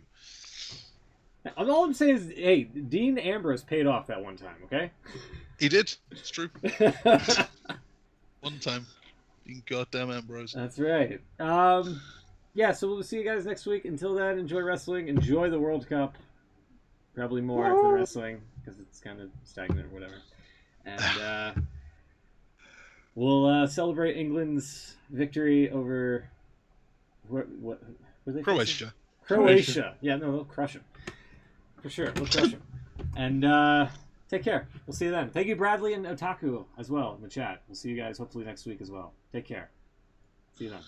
All I'm saying is, hey, Dean Ambrose paid off that one time, okay? He did. It's true. One time. You goddamn Ambrose. That's right. Yeah, so we'll see you guys next week. Until then, enjoy wrestling. Enjoy the World Cup. Probably more for the wrestling, because it's kind of stagnant or whatever. And we'll celebrate England's victory over... What were they Croatia. Croatia. Yeah, no, they'll crush them. For sure, we'll crush them. And take care. We'll see you then. Thank you, Bradley and Otaku, as well, in the chat. We'll see you guys hopefully next week as well. Take care. See you then.